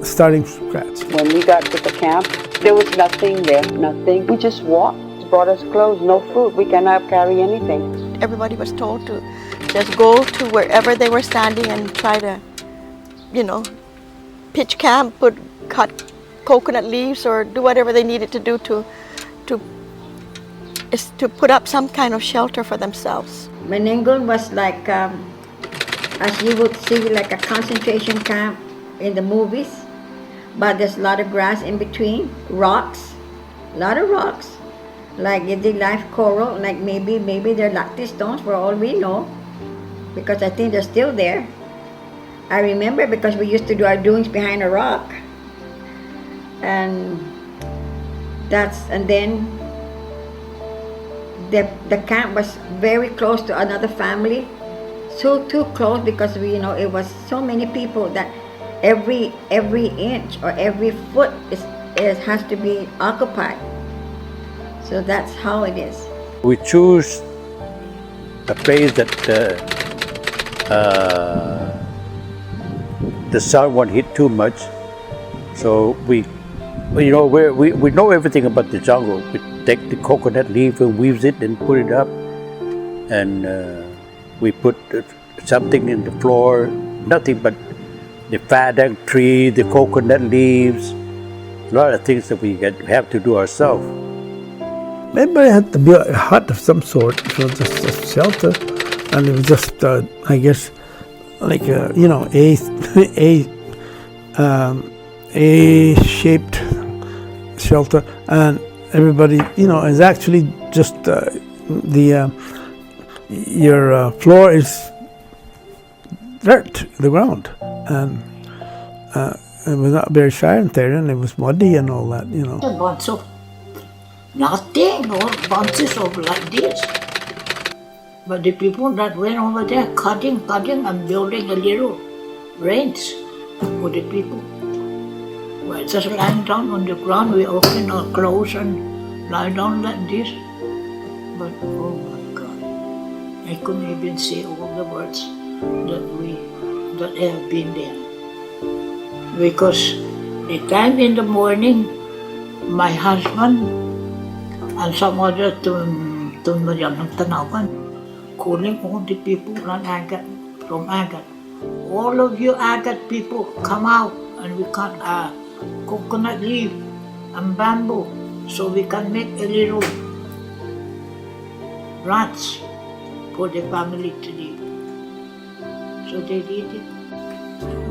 starting from scratch. When we got to the camp, there was nothing there, nothing. We just walked, brought us clothes, no food. We cannot carry anything. Everybody was told to just go to wherever they were standing and try to, pitch camp, cut coconut leaves, or do whatever they needed to do to put up some kind of shelter for themselves. Manengon was like, as you would see, like a concentration camp in the movies, but there's a lot of grass in between, rocks, a lot of rocks, like the live coral, like maybe they're lactic stones for all we know, because I think they're still there. I remember because we used to do our doings behind a rock, and then the camp was very close to another family, so too close because it was so many people that every inch or every foot has to be occupied. So that's how it is. We choose a place that the sun won't hit too much. So we know everything about the jungle. We take the coconut leaf and weave it and put it up, and we put something in the floor, nothing but the fadang tree, the coconut leaves, a lot of things that we have to do ourselves. Everybody had to build a hut of some sort, so just a shelter, and it was just, I guess, like A-shaped shelter, and everybody, is actually just your floor is dirt, the ground, and it was not very shiny there, and it was muddy and all that, A bunch of nothing, or bunches of like this. But the people that went over there cutting and building a little range for the people. We're just lying down on the ground, we open our clothes and lie down like this. But oh my God, I couldn't even say all the words that have been there. Because the time in the morning, my husband and some other tun Mariam ng tanawan, calling all the people from Agat. All of you Agat people, come out and we cut coconut leaf and bamboo so we can make a little ranch for the family to live. So they did it.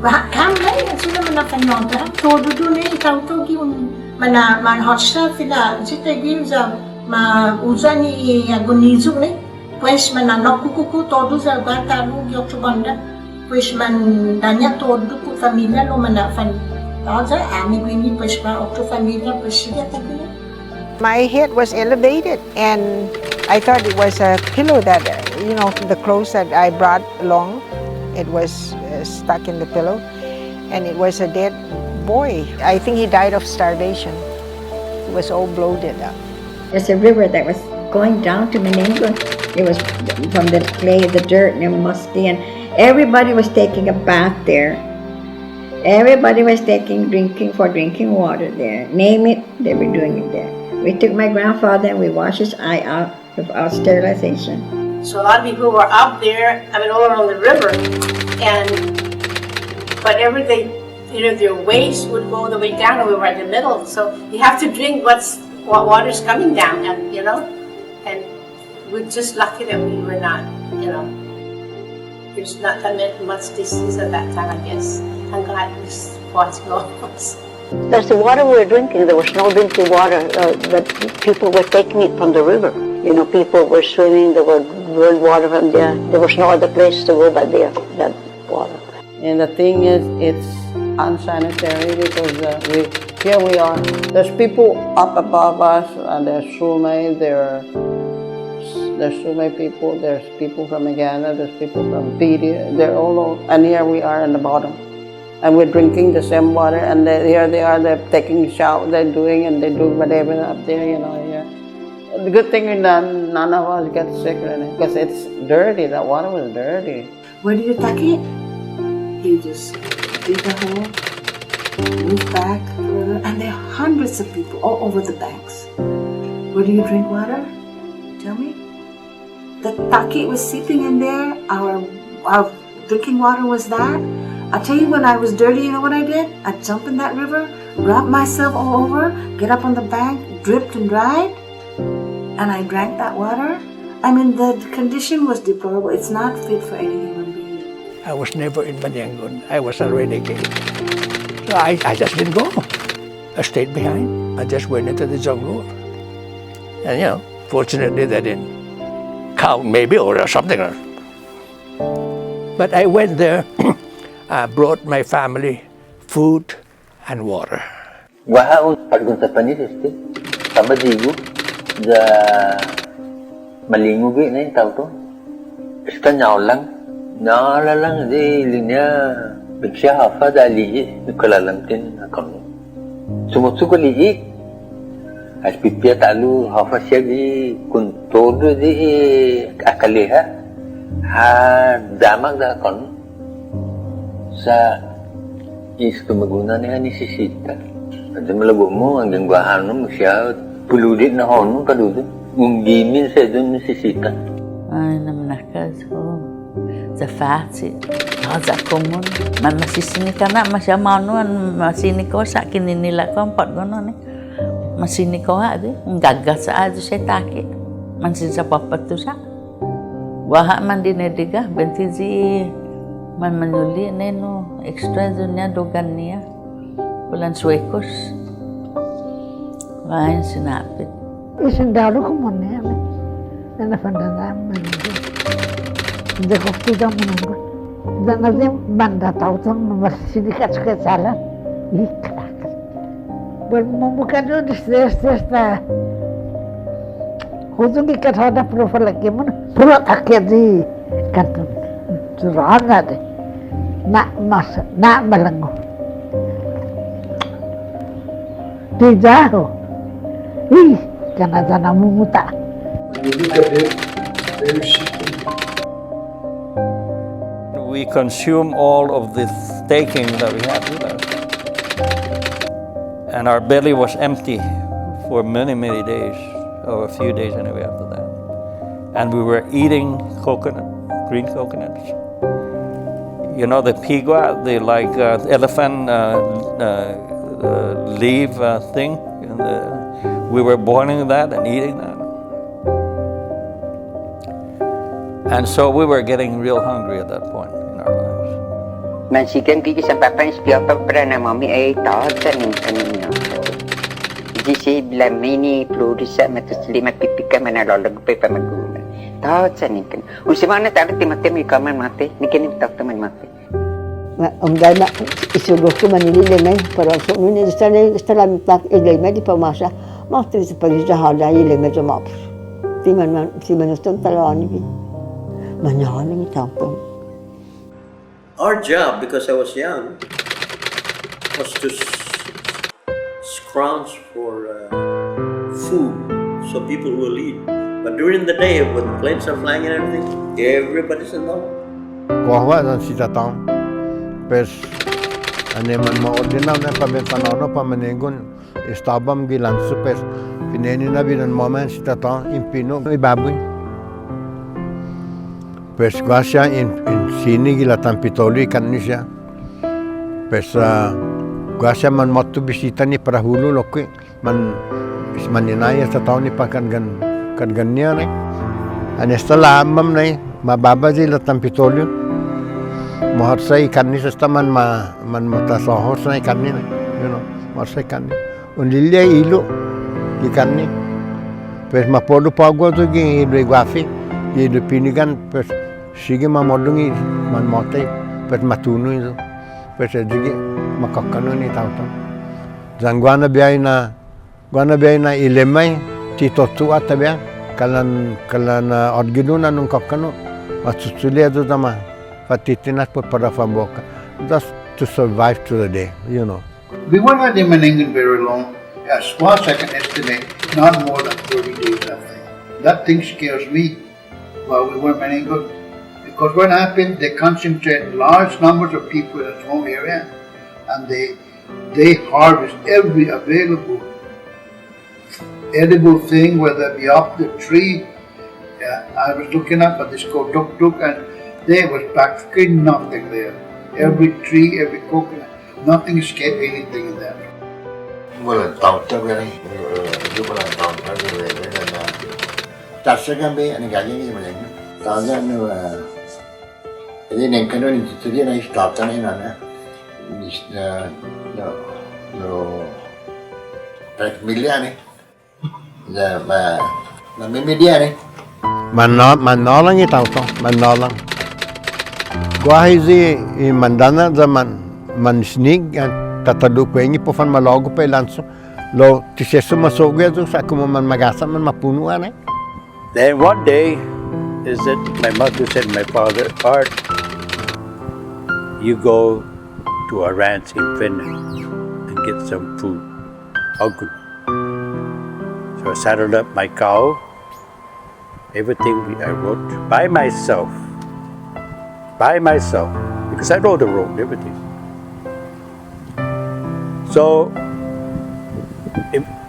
Ham lấy sila man nakanyoga todo do na ikaw to yung man hotsta fila sita gilza ma usa ni agonizo ne pues man kuku todo sa gata lu gyok banda pues man danya todo ku familia lo man fan taza ami gwini pues ba okto familia pues siya tabi. My head was elevated and I thought it was a pillow that, the clothes that I brought along, it was stuck in the pillow, and it was a dead boy. I think he died of starvation. He was all bloated up. There's a river that was going down to Manenggon. It was from the clay, the dirt, and it was musty, and everybody was taking a bath there. Everybody was drinking water there. Name it, they were doing it there. We took my grandfather and we washed his eye out without sterilization. So a lot of people were up there, all around the river, but everything, their waste would go all the way down, and we were in the middle. So you have to drink what water's coming down, and we're just lucky that we were not, there's not that much disease at that time, I guess. And God was watching all of us. That's the water we were drinking. There was no drinking water, but people were taking it from the river. People were swimming, they were drawing water from there. There was no other place to go but there, that water. And the thing is, it's unsanitary because here we are. There's people up above us, and there's Sumay, there's Sumay people, there's people from Agana, there's people from Pidi, they're all over, and here we are in the bottom. And we're drinking the same water, and here they are, they're taking a shower, they're doing, and they do whatever up there, here. The good thing is none of us get sick because it's dirty, that water was dirty. Where do you tuck it? You just dig a hole, move back further, and there are hundreds of people all over the banks. Where do you drink water? Tell me. The taki was seeping in there, our drinking water was that. I tell you, when I was dirty, you know what I did? I'd jump in that river, rub myself all over, get up on the bank, dripped and dried, and I drank that water. The condition was deplorable. It's not fit for any human being. I was never in Manenggon. I was a renegade. So I just didn't go. I stayed behind. I just went into the jungle. And, fortunately they didn't count maybe or something. But I went there. I brought my family food and water. Wahaun paggunta panitiste tamadigo da malingugi na yung tao to. Ista lang di linya biksya hafa da liye nukalalamtin akon. Sumutsuko liye as pipya talu hafa siya di kun todo di akaliha ha damag da akon. Sa isto maguna niya nisisita. At malago mo, hanggang bahan mo siya, puludit na hono, kadudit. Unggimin sa doon nisisita. Ay, namnakas ko. Sa fatsi. Sa common. Masisini ka na, masya mauno, masini ko sa kininila ko, ang paggono ni. Masini ko ha, di. Ang gagas sa ado siya taki. Mansin sa papatu sa. Waha man dinediga, bentizi. Man manuli neno extra dunia dogan niya bulan suekos lain sinapit isin dalu ko mo niya na pandang Manenggon hindi ko kita Manenggon dan azim banda tau tong masilikat suka salah ikak bermumbuka dulu di sesta hujung ikat ada profil lagi mana pura takya di kantun suranga deh nak malango di jauh karena tanah mumuta we consume all of the taking that we had with us and our belly was empty for many days or a few days anyway after that and we were eating coconut, green coconuts. You know the pigwa, the elephant leaf thing. We were boiling that and eating that. And so we were getting real hungry at that point in our lives. Man si kan kiki sa papan spiata prana mami ta tanin kanino. Di si blamini plurisa matusli mapipika manalog pa pamaguna. Ta tanin kan. Usimana ta timate mi kaman mate, ni kenim taktaman mate. Dahil isugo ko manilili na pero so nung instalan tak ilay na di pamasa mati sa pagsahala ilay na jumapos si manustong talawani manyaman itapon. Our job, because I was young, was to scrounge for food so people will eat. But during the day when planes are flying and everything, everybody's in love. Kuahwa dan si tatang pes ane man maordinaw na pabentanaw pa Manenggon estabam gilan supes pineni na binan moment si tatang impino ibaboy pes guasya in sini gilatan pitoli kan siya pes guasya man matu bisita ni prahulu lokwe man maninaya sa taon ni pakan gannya ni ane salamam ni mababa gilatan pitoli mahal saya ikan ni sestaman man matasahor saya ikan ni, mahal saya ikan ni. Undilia ilo ikan ni. Pes mapodo pagwa tu gi ilu guafi, ilu pinigan pes sige mamodungi man motai pes matunu itu, pes jadi makakanu ni tahu tu. Dan guana biaya na ilemai tito tua tabia kalan orgiduna nung kakanu masusulia tu sama. Patitinat po para famboka, just to survive to the day, you know. We were not in Manengon very long. As far as I can estimate, not more than 30 days, I think. That thing scares me while we were in Manengon. Because what happened, they concentrate large numbers of people in a small area and they harvest every available edible thing, whether it be up the tree. I was looking up at this called tuk and there was practically nothing there. Every tree, every coconut, nothing escaped anything in there. Well, doctor very, you were a doctor very, and that's second be and getting him in. Then, then can only to the nice doctor in no, like million. The million. Manolang itaw to, manolang. Guahizi mandana zaman manisnig at tatadukwengi po fan malago pa ilanso lo tiseso masogya do sa kumaman magasa man mapunuan eh. Then one day is that my mother said to my father, Art, you go to a ranch in Impending and get some food. How good. So I saddled up my cow, everything I wrote by myself, because I know the road, everything. So,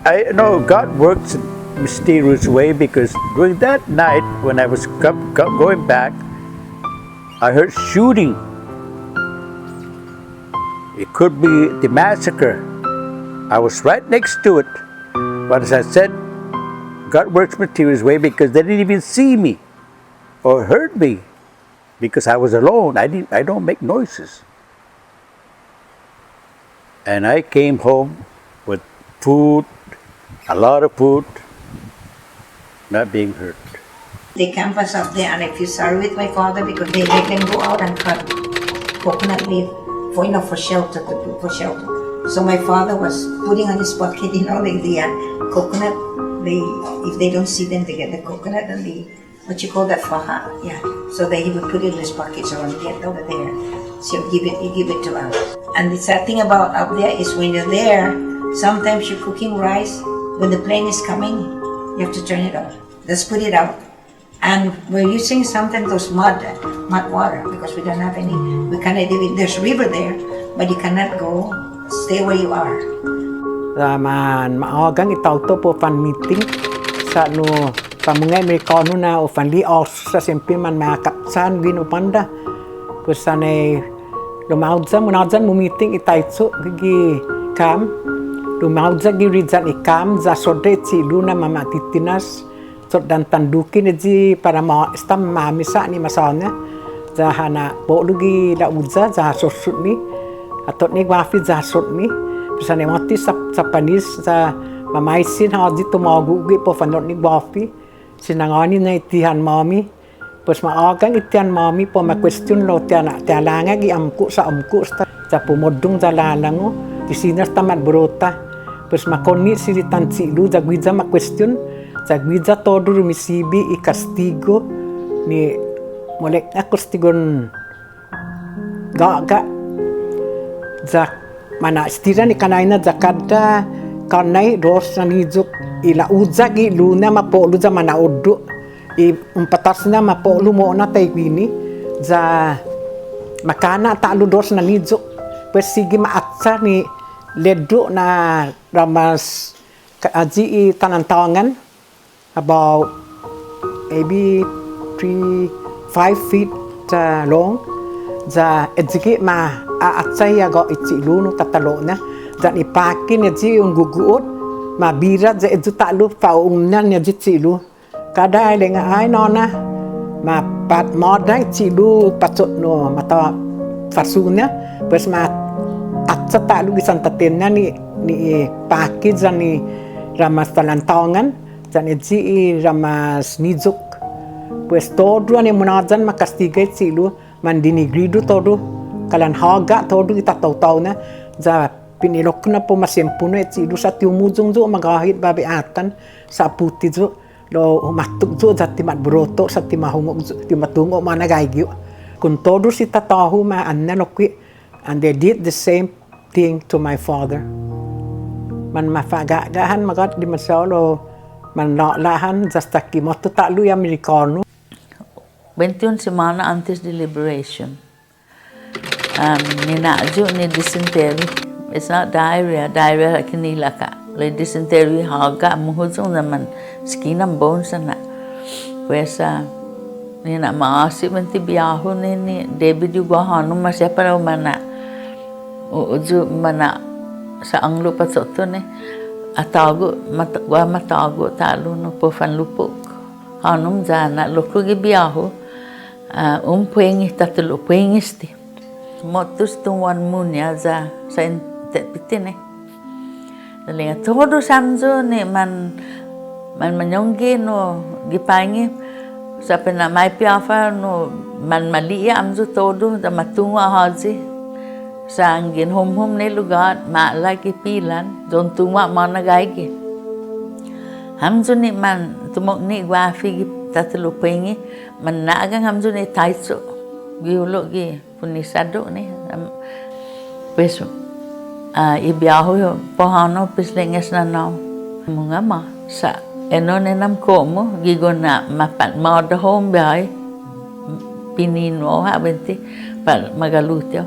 I know God works in a mysterious way, because during that night when I was going back, I heard shooting. It could be the massacre. I was right next to it, but as I said, God works mysterious way, because they didn't even see me or heard me, because I was alone. I don't make noises. And I came home with food, a lot of food, not being hurt. They camp us up there, and I feel sorry with my father, because they can go out and cut coconut leaf for shelter, for shelter. So my father was putting on his pocket, the coconut. If they don't see them, they get the coconut and what you call that, faha, yeah. So he would put it in his pocket, so when we get over there, so he give it to us. And the sad thing about up there is when you're there, sometimes you're cooking rice, when the plane is coming, you have to turn it off. Just put it out. And we're using sometimes those mud water, because we don't have any, we cannot even, there's a river there, but you cannot stay where you are. Raman maagang itaw to po fan meeting sa pamungai Amerikano na ofan li sa sempre man makapsan gino panda. Pues sanay lumaudza munadzan mumiting itaitso gigi kam lumaudza girizan ikam za sodre ci luna mama titinas sod dan tandukin ji para ma stam mamisa ni masana za hana bolugi la udza za sosut ni atot ni wafi za sot ni pesane mati sapanis za mamaisin haji to magu gi po fanot ni wafi sinangani na itihan mami pues maagang itihan mami po ma question lo tialanga gi amku sa sa pumodung za lalango tisinas tamat brota pues makoni siritan cilu za guiza ma question za guiza todo rumisibi i castigo ni molek na castigon ga za mana stira ni kanaina zakada kanai dos na nizuk ila uza gi luna mapolu za mana odu i umpatasna mapolu mo na taigini za makana talu dos na nizuk pues sige maatsa ni ledo na ramas aji i tanantangan about maybe 5 feet long za edziki ma atsaya go itsilu no tatalo na za ipakin edzi unguguot ma bira za edzu talu faungnan ya jitsilu kada lenga ai nona ma pat moda itsilu patsot no mata fasuna pues ma atsa talu gisantatenna ni pakid za ni ramas talantangan za edzi ramas nizuk pues todo ani munadzan makastiga itsilu mandinigrido todo kalan haga todo kita tahu na za pinilok na po masempuno et sidu sa tiumujung zo magahit babi atan sa puti zo lo matuk zo za timat broto sa timahungok timatungo mana gaigyo kun todo si tatahu ma anna lokwi and they did the same thing to my father man mafagagahan magat di masalo man lahan zastaki moto talu americano 21 semana antes de liberation. Ninaju ni dysentery. It's not diarrhea. Diarrhea kinila ka. Le dysentery haga muhuzong naman skin and bones na. Pues nina maasi menti biyaho ni David yung hanu masya para mana uju mana sa anglo patsoto ni atago matago talo no po fanlupok hanum jana loko gi biyaho puengi tatlo puengisti motus tuan munya za sa pitine dalinga todo samzo ne man manyongge no gipangi sa pena mai piafa no man malia amzo todo da matunga haji sa angin hom ne lugar ma lagi pilan don tunga mana gaigi hamzo ni man tumok ni wa figi tatlo puengi man nagang hamzo ni taitso giulo gi punisado ni peso ibiaho yo pohano pislenges na now mungama sa enon enam komo gigona mapan moda home bay pinino ha benti par magalutyo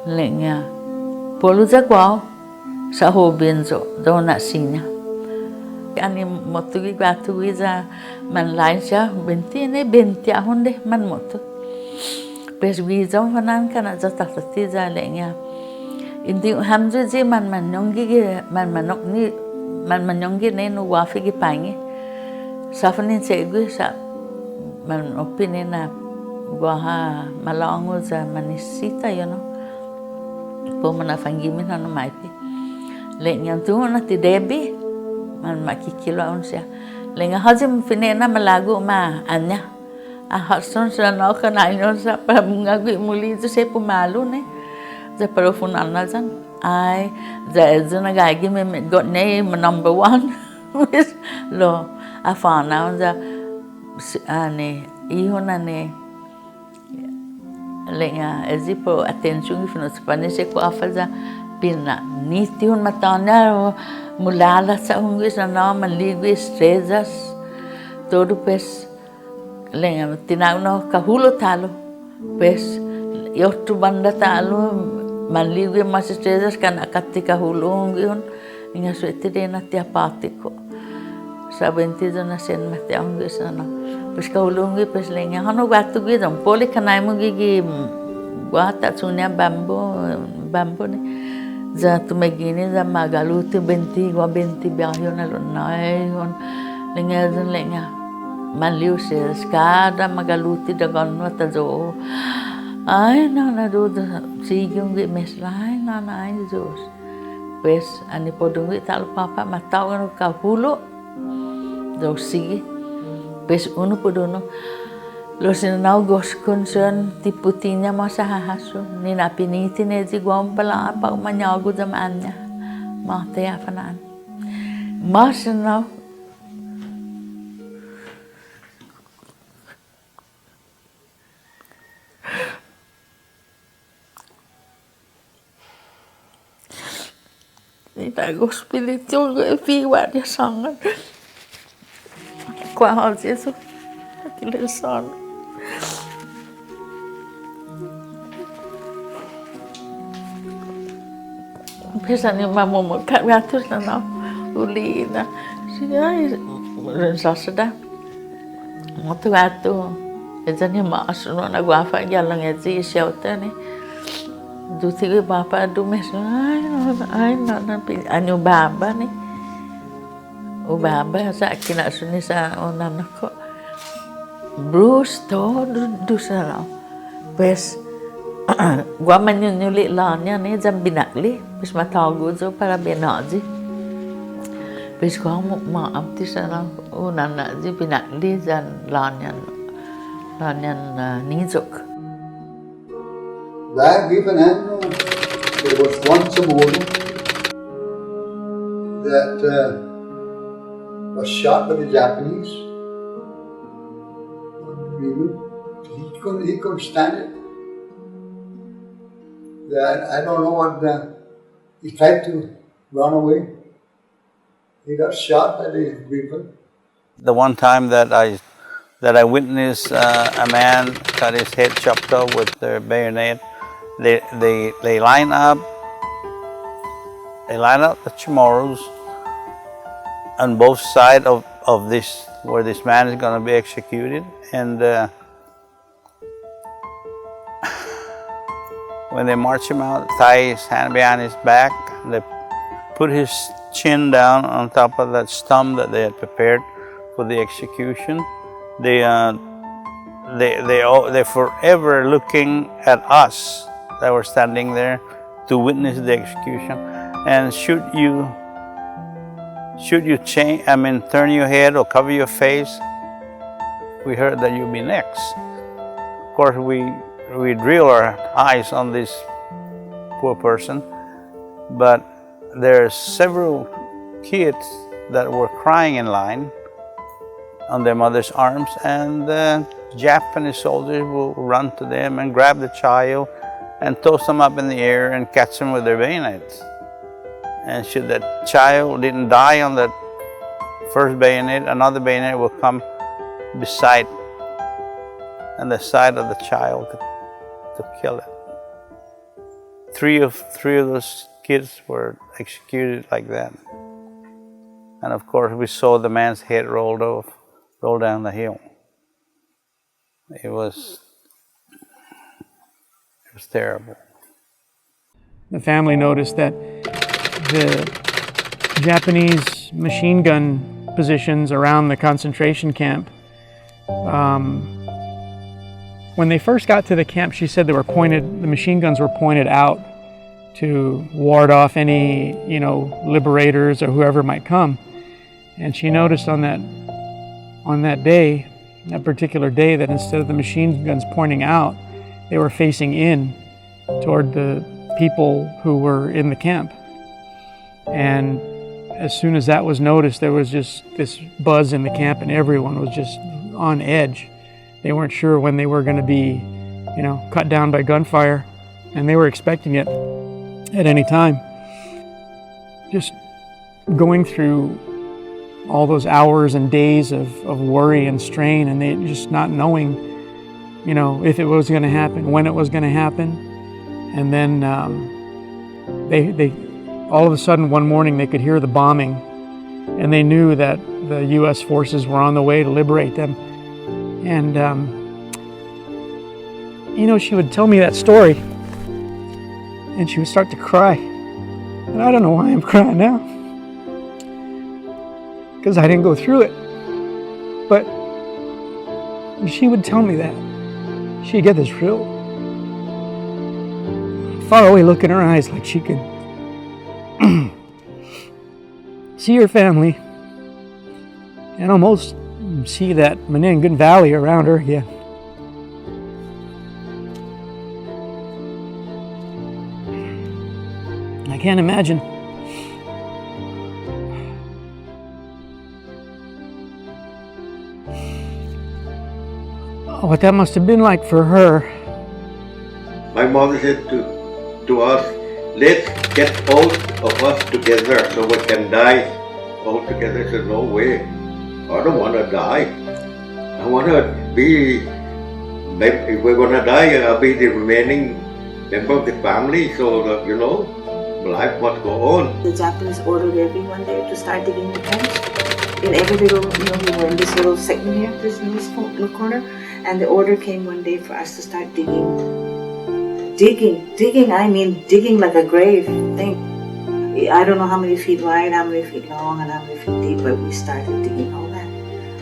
lenga poluza kwao sa hobenzo dona sinya ani motu gi gatu wiza man lain siya benti ahon deh man motu pes wiza fanan kana jata tati za lenga indi hamzu ji man nyonggi ne no wafi gi pangi safanin segu sa man opini na gua malango za manisita you know po mana fangimin hanu maipi lenga tu na ti debi man makikilo on siya lenga hazim finena malago ma anya hason sa no kana ino sa pamungagui muli tu se pumalo ne za profunan na jan ai za ezuna gagi me got ne number 1 lo afana za ane ihona ne lenga ezipo attention ifno spanish ko afaza pina nitihun matanya mulala sa hungis na maligwi stressas todo pes lenga tinauno kahulo talo pes yotu banda talo maligwi mas stressas kan akatika hulo ngion inga suete de na tiapatiko Sabenti na sen mati ang gusto na. Pas kaulungi pas lenga. Hano batu gidong poli kanay mo gigi wata sunya bambo ni. Za tumegini za magaluti benti biayo na lunay hon lenga maliu se skada magaluti dagon no tazo. Ay na do sigyong gi meslay na ay Diyos. Pues ani podungi tal papa matao ka hulo. Do sige. Pues uno podono los inaugos concern tiputinya masahaso ni napiniti nezi Guam pala pa manyago zaman niya. Mataya fanaan. Mas now Itago spiritual fiwa dia sangat. Kuahal Yesus. Kilesan. Biasanya mama mau kat ngatur sana uli na siya sasada mau tu atu biasanya mas no na guafa jalan aja shelter ni du tiga bapa du mes ay na anyo baba ni o baba sa kina suni sa onan ko Bruce to du sa pues gua menyulit laannya nih jam binakli, bis matago jo para benaji, bis gua mau maaf di sana, nana ji binakli dan laannya nizok. Back even there was once a woman that was shot by the Japanese. He couldn't stand it. I don't know what he tried to run away. He got shot by the people. The one time that I witnessed a man got his head chopped off with their bayonet, they line up the Chamorros on both sides of this where this man is going to be executed, and when they march him out, tie his hand behind his back, they put his chin down on top of that stump that they had prepared for the execution. They're forever looking at us that were standing there to witness the execution. And should you turn your head or cover your face, we heard that you'll be next. Of course, we drill our eyes on this poor person, but there are several kids that were crying in line on their mother's arms, and the Japanese soldiers will run to them and grab the child and toss them up in the air and catch them with their bayonets. And should that child didn't die on that first bayonet, another bayonet will come beside on the side of the child to kill it. Three of those kids were executed like that. And of course we saw the man's head roll down the hill. It was terrible. The family noticed that the Japanese machine gun positions around the concentration camp, when they first got to the camp, she said the machine guns were pointed out to ward off any, liberators or whoever might come. And she noticed on that particular day, that instead of the machine guns pointing out, they were facing in toward the people who were in the camp. And as soon as that was noticed, there was just this buzz in the camp and everyone was just on edge. They weren't sure when they were going to be, cut down by gunfire, and they were expecting it at any time. Just going through all those hours and days of worry and strain, and they just not knowing, if it was going to happen, when it was going to happen. And then they all of a sudden one morning they could hear the bombing, and they knew that the U.S. forces were on the way to liberate them. And, you know, she would tell me that story, and she would start to cry. And I don't know why I'm crying now, because I didn't go through it. But when she would tell me that, she'd get this real far away look in her eyes, like she could see her family and almost see that Manenggon Valley around her again. I can't imagine what that must have been like for her. My mother said to us, let's get all of us together so we can die all together. I said, no way. I don't want to die. I want to be, if we're going to die, I'll be the remaining member of the family, so that, you know, life must go on. The Japanese ordered everyone there to start digging the trench. In every little, you know, we were in this little segment here, this little corner, and the order came one day for us to start digging. Digging, I mean digging like a grave thing. I don't know how many feet wide, how many feet long, and how many feet deep, but we started digging all that.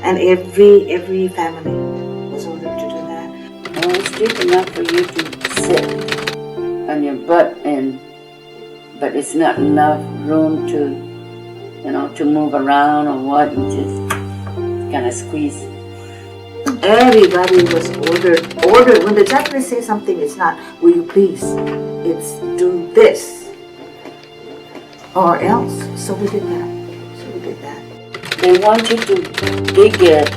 And every family was ordered to do that. Well, it's deep enough for you to sit on your butt, but it's not enough room to, you know, to move around or what, and just kind of squeeze. Everybody was ordered. When the Japanese say something, it's not, will you please? It's do this or else. So we did that. They want you to dig it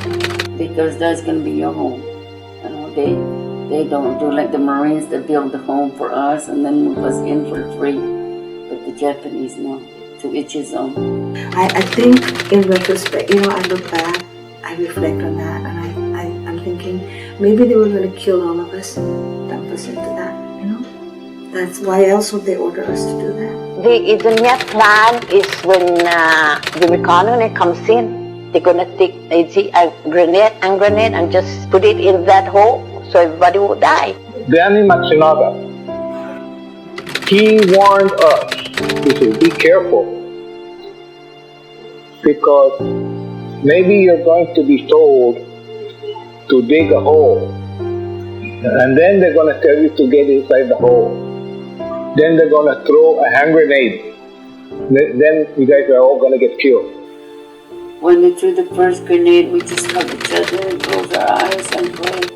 because that's going to be your home. You know, they don't do like the Marines that build the home for us and then move us in for free. But the Japanese, no, to each his own. I think in retrospect, you know, I look back, I reflect on that, and I'm thinking maybe they were going to kill all of us, dump us into that, you know. That's why else would they order us to do that? The next plan is when the reconnaissance comes in, they're going to take a grenade and just put it in that hole so everybody will die. Danny Matsunaga, he warned us, he said, be careful, because maybe you're going to be told to dig a hole, and then they're going to tell you to get inside the hole. Then they're going to throw a hand grenade. Then you guys are all going to get killed. When they threw the first grenade, we just hugged each other and closed our eyes and prayed.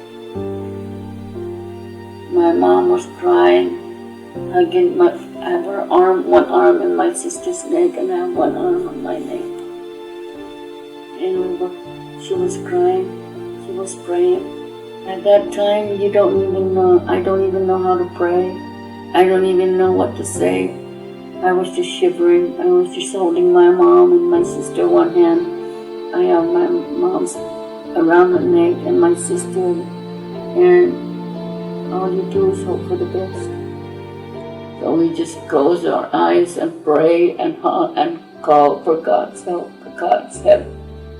My mom was crying, hugging I have her arm, one arm in my sister's neck, and I have one arm on my neck. And she was crying, she was praying. At that time, you don't even know, I don't even know how to pray. I don't even know what to say. I was just shivering. I was just holding my mom and my sister one hand. I have my mom's around her neck and my sister, and all you do is hope for the best. So we just close our eyes and pray and call for God's help, for God's help,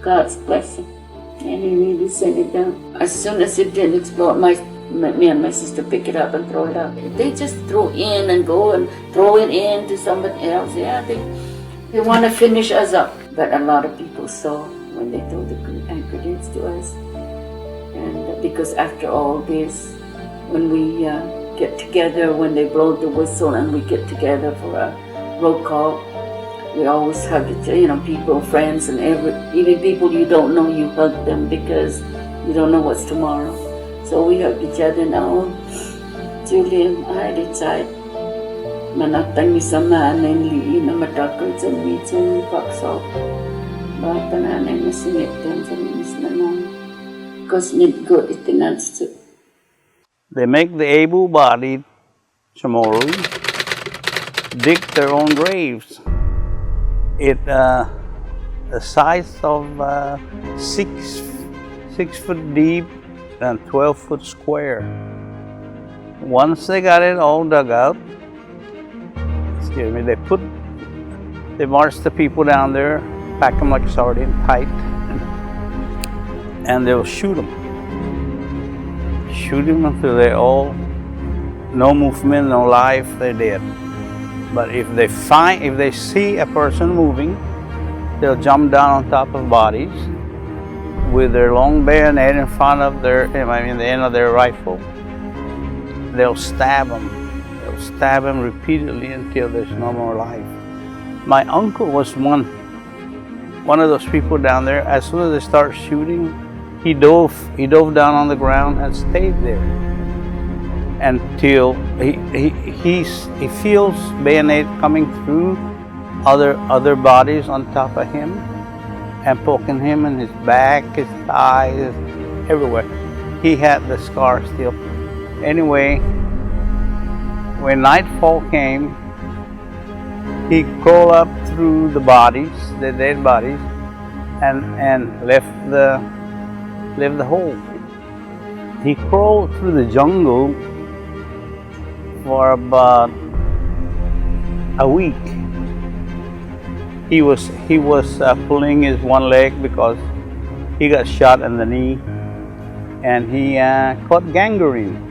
God's blessing. And He really sent it down. As soon as it did explode, me and my sister pick it up and throw it out. They just throw in and go and throw it in to somebody else. Yeah, they want to finish us up. But a lot of people saw when they threw the grenades to us. And because after all this, when we get together, when they blow the whistle and we get together for a roll call, we always hug each other, you know, people, friends, and even people you don't know, you hug them because you don't know what's tomorrow. So we hug each other now. Julian, I decide. Manatang ni sama and li na matakal sa mitong paksaw. Bata na na sinit dan sa minis na lang. Because need good itinans to. They make the able-bodied Chamorro dig their own graves. It the size of 6 foot deep and 12 foot square. Once they got it all dug out, excuse me, they marched the people down there pack them like a sardine, tight, and they'll shoot them. Shoot them until they're all, no movement, no life, they're dead. But if they see a person moving, they'll jump down on top of bodies with their long bayonet in front of the end of their rifle. They'll stab them. They'll stab them repeatedly until there's no more life. My uncle was one of those people down there. As soon as they start shooting, he dove down on the ground and stayed there until he feels bayonet coming through other bodies on top of him and poking him in his back, his thighs, everywhere. He had the scar still. Anyway, when nightfall came, he crawled up through the bodies, the dead bodies, and left the hole. He crawled through the jungle for about a week. He was pulling his one leg because he got shot in the knee, and he caught gangrene.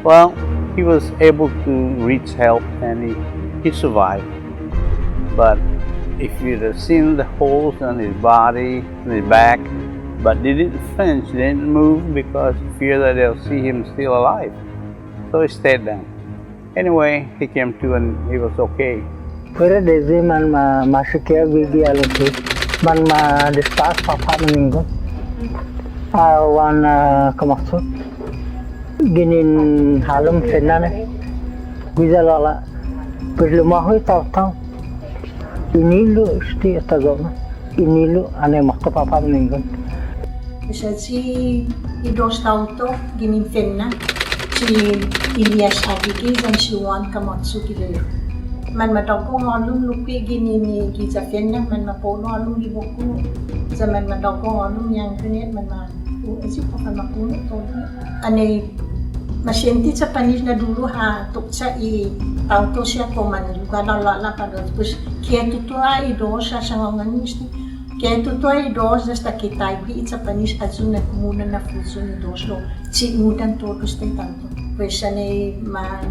Well, he was able to reach help and he survived. But if you'd have seen the holes on his body, in his back, but they didn't flinch, they didn't move because of fear that they'll see him still alive. So he stayed down. Anyway, he came to and he was okay. Kira dezi man masukia gigi alati man dispas papa Manenggon wan Commotion ginin halum senane gizalala perlumahu tahu ini lu sti atagona ini lu ane makto papa Manenggon. Kasi si idos tauto ginin fenna si Ilias Agigis and si Juan Commotion kilele. Man madagong alum lupi gini ni giza fenna man mapono alum di boku zaman madagong alum yang kene man isi pa mapuno to ane masyenti sa panis na dulu ha tuksa I tauto siya ko man kada la pada terus kia tutua ido sa sangongan misti kia tutua ido sa kita bi sa panis azun na kumuna na fusun ido so si mudan to stay tanto pues ane man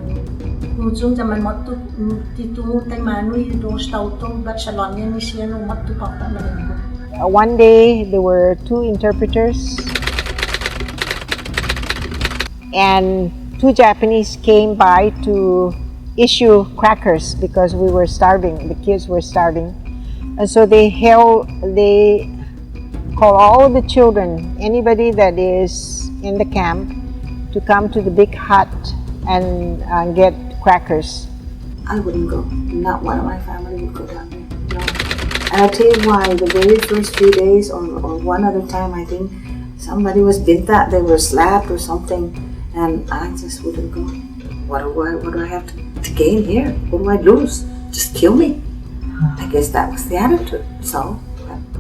ujung zaman waktu titungutan manu ido tauto but salonnya ni siya no waktu papa Manenggon. One day there were 2 interpreters and 2 Japanese came by to issue crackers because we were starving, the kids were starving. And so they call all the children, anybody that is in the camp, to come to the big hut and get crackers. I wouldn't go. Not one of my family would go down there. No. And I'll tell you why. The very first few days, or one other time, I think somebody was bit that they were slapped or something, and I just wouldn't go. What do I have to gain here? What do I lose? Just kill me. I guess that was the attitude. So,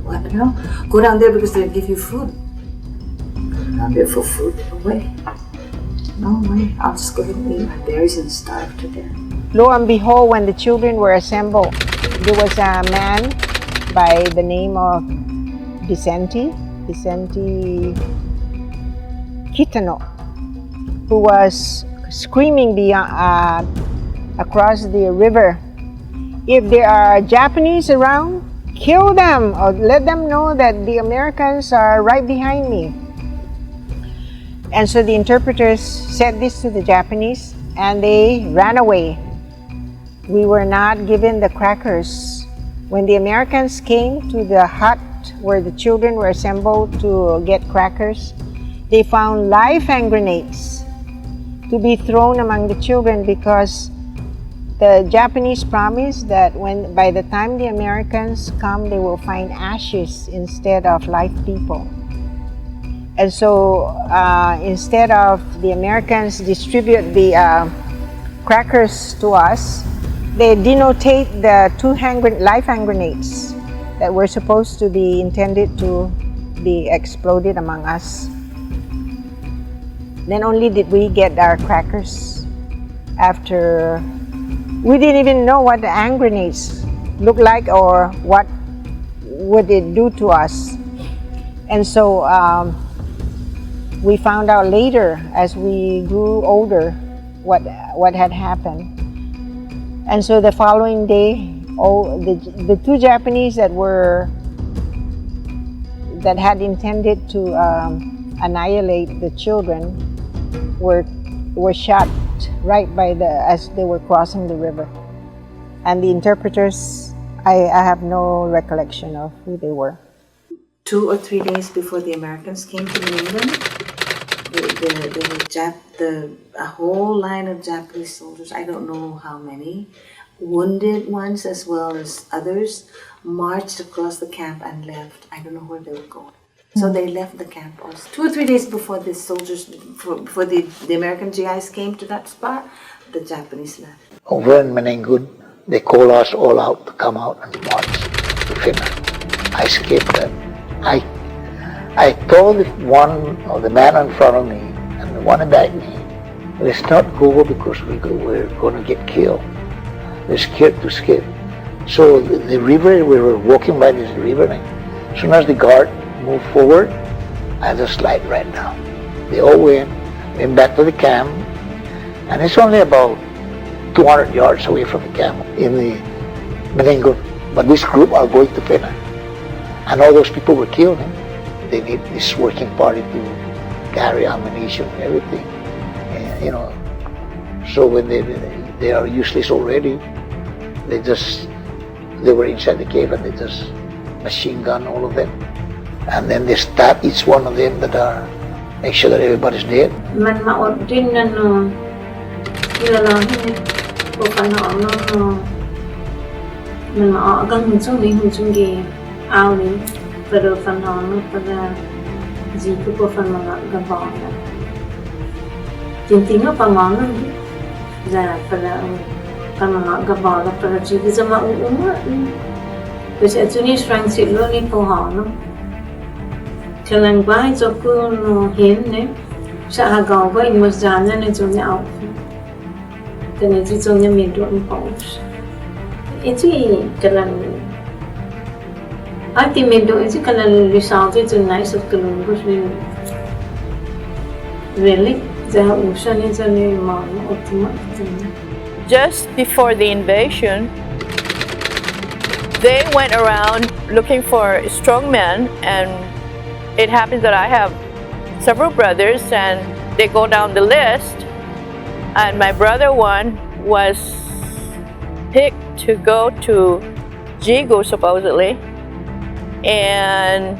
what you know? Go down there because they'll give you food. Go down there for food? No way. No way. I'll just go ahead and eat my berries and starve to death. Lo and behold, when the children were assembled, there was a man by the name of Vicente Kitano, who was screaming across the river, if there are Japanese around, kill them or let them know that the Americans are right behind me. And so the interpreters said this to the Japanese and they ran away. We were not given the crackers. When the Americans came to the hut where the children were assembled to get crackers, they found live hand grenades to be thrown among the children because the Japanese promised that by the time the Americans come, they will find ashes instead of live people. And so instead of the Americans distribute the crackers to us, they denotate the 2 live hand grenades that were supposed to be intended to be exploded among us. Then only did we get our crackers. After, we didn't even know what the hand grenades looked like or what would it do to us? And so we found out later, as we grew older, what had happened. And so the following day, the two Japanese that had intended to annihilate the children were shot right as they were crossing the river. And the interpreters, I have no recollection of who they were. 2 or 3 days before the Americans came to Manenggon, a whole line of Japanese soldiers, I don't know how many, wounded ones as well as others, marched across the camp and left. I don't know where they were going. So they left the camp also. 2 or 3 days before the soldiers, before the American GIs came to that spot, the Japanese left. Over in Manenggon, they called us all out to come out and march to Finland. I escaped that. I told one of the man in front of me and the one behind me, let's not go because we're going to get killed. They're scared to escape. So the river, we were walking by this river, and as soon as the guard moved forward, I just slide right down. They all went back to the camp, and it's only about 200 yards away from the camp in the Manenggon. But this group are going to Finland. And all those people were killed. They need this working party to carry ammunition and everything. And, so when they are useless already, they were inside the cave and they just machine gun all of them. And then they stab each one of them make sure that everybody's dead. Pero fanno pada ziku po fanno gabona. Tintinga pangono za pada fanno gabona pada ziku sama uma. Kasi atuni strang silo ni po hano. Kalang bai so ko no hen ne sa agaw ba imos jana ne jo ne au. Tene ji jo ne mi do po. Itu kalang Ultimately, it's kind of resulted in nice of Columbus. Really, the ocean is a Just before the invasion, they went around looking for strong men, and it happens that I have several brothers, and they go down the list, and my brother one was picked to go to Jigo supposedly, and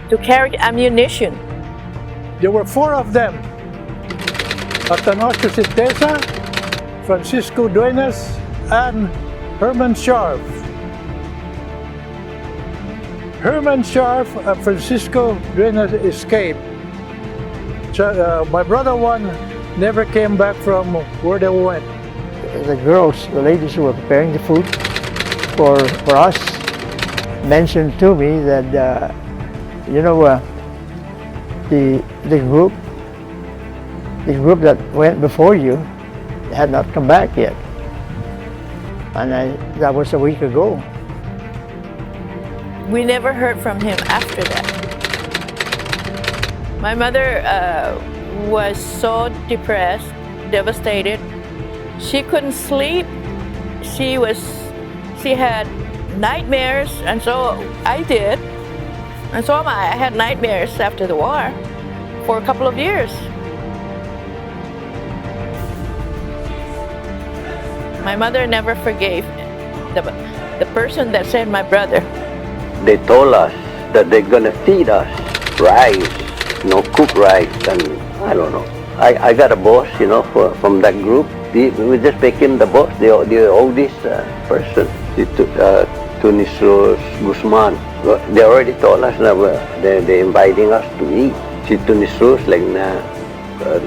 to carry ammunition. There were 4 of them. Atanacio Sitesa, Francisco Duenas, and Herman Scharf. Herman Scharf and Francisco Duenas escaped. So, my brother one never came back from where they went. The girls, the ladies who were preparing the food for us, mentioned to me that the group that went before you had not come back yet, and that was a week ago. We never heard from him after that. My mother was so depressed, devastated. She couldn't sleep. She had nightmares, and so I did. And so I had nightmares after the war for a couple of years. My mother never forgave the person that sent my brother. They told us that they're gonna feed us rice, cooked rice, and I don't know. I got a boss, from that group. We just make him the boss, the oldest person, Tunisos Guzman. They already told us that they're inviting us to eat. Tunisos,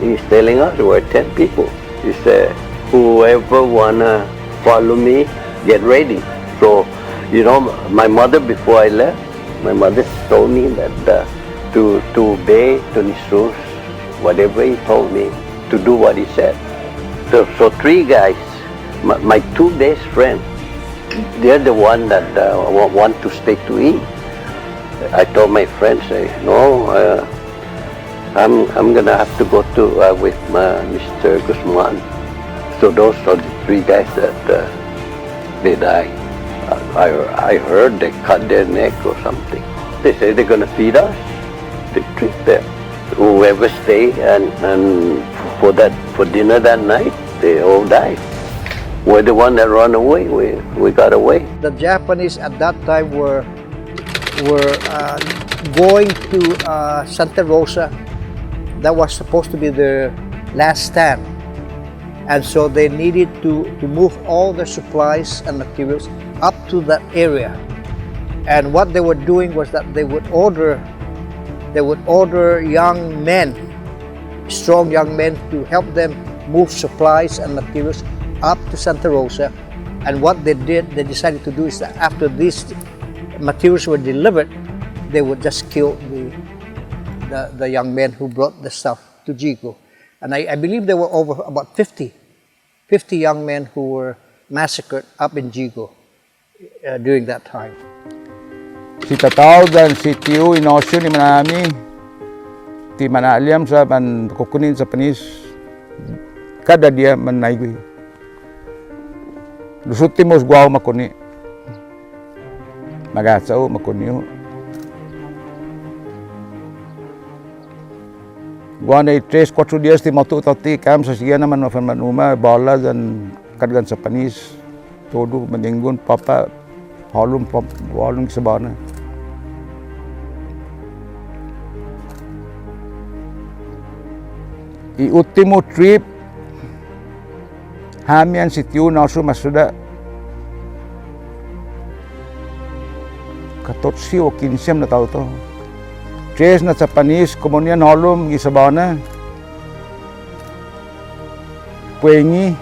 he's telling us we're 10 people. He said, whoever wanna follow me, get ready. So, my mother, before I left, my mother told me that to obey Tunisos, whatever he told me, to do what he said. So 3 guys, my 2 best friends, they're the one that want to stay to eat. I told my friends, no, I'm gonna have to go to with Mr. Guzman. So those are the 3 guys that they died. I heard they cut their neck or something. They say they're gonna feed us. They treat them. Whoever stay and for dinner that night, they all died. We're the one that run away. We got away. The Japanese at that time were going to Santa Rosa. That was supposed to be their last stand. And so they needed to move all their supplies and materials up to that area. And what they were doing was that they would order young men, strong young men, to help them move supplies and materials up to Santa Rosa. And what they decided to do is that after these materials were delivered, they would just kill the young men who brought the stuff to Jigo. And I believe there were over about 50 young men who were massacred up in Jigo during that time. Si Tatao dan si Tio inosyo ni manami ti manaliam sa man kukunin sa panis kada dia manaygoy. Lusuti mo guaw makuni. Magasao makuni. Guaw na 3-4 dias ti matu tati kam sa siya naman manuma bola dan kadgan sa panis. Todo Manenggon papa halum sa bana. I ultimo trip hamian si Tio naso masuda 14 o 15 na tao to. 3 na sa panis, komunian halum gisabana. Puengi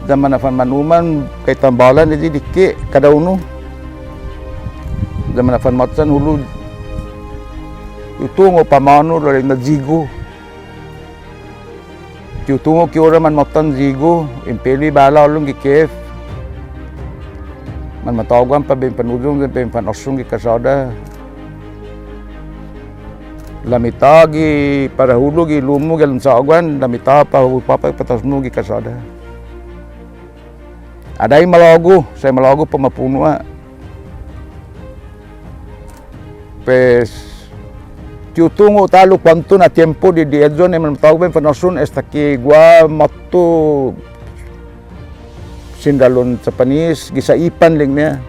zaman afan manuman kay tambalan di dikki kada uno. Zaman afan matsan hulu Yutungo pamano lo na Jigo. Yutungo ki ora man matan Jigo, impeli bala ulung ki kef. Man matawgan pa ben panudong ben panosung ki kasada. Lamita gi para hulu gi lumu gi lansawan, lamita pa papa patasnu gi kasada. Adai malago, saya malago pamapunua. Pes Tiutungo talo kwanto na tiempo di edzon e matawben panosun esta ki gua matu sindalon sa panis gisaipan ling niya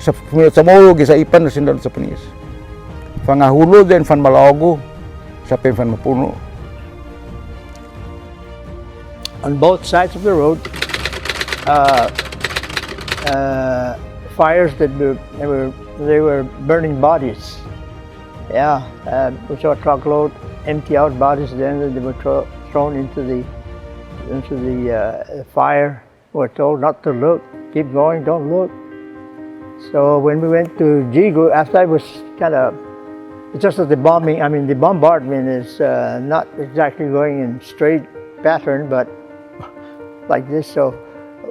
sa moro gisaipan na sindalon sa panis pangahulo din fan malago sa fan mapuno. On both sides of the road, fires that they were burning bodies. Yeah, we saw a truckload empty out bodies. Then they were thrown into the fire. We were told not to look, keep going, don't look. So when we went to Jigo, after I was kind of, just as the bombardment is not exactly going in straight pattern, but like this. So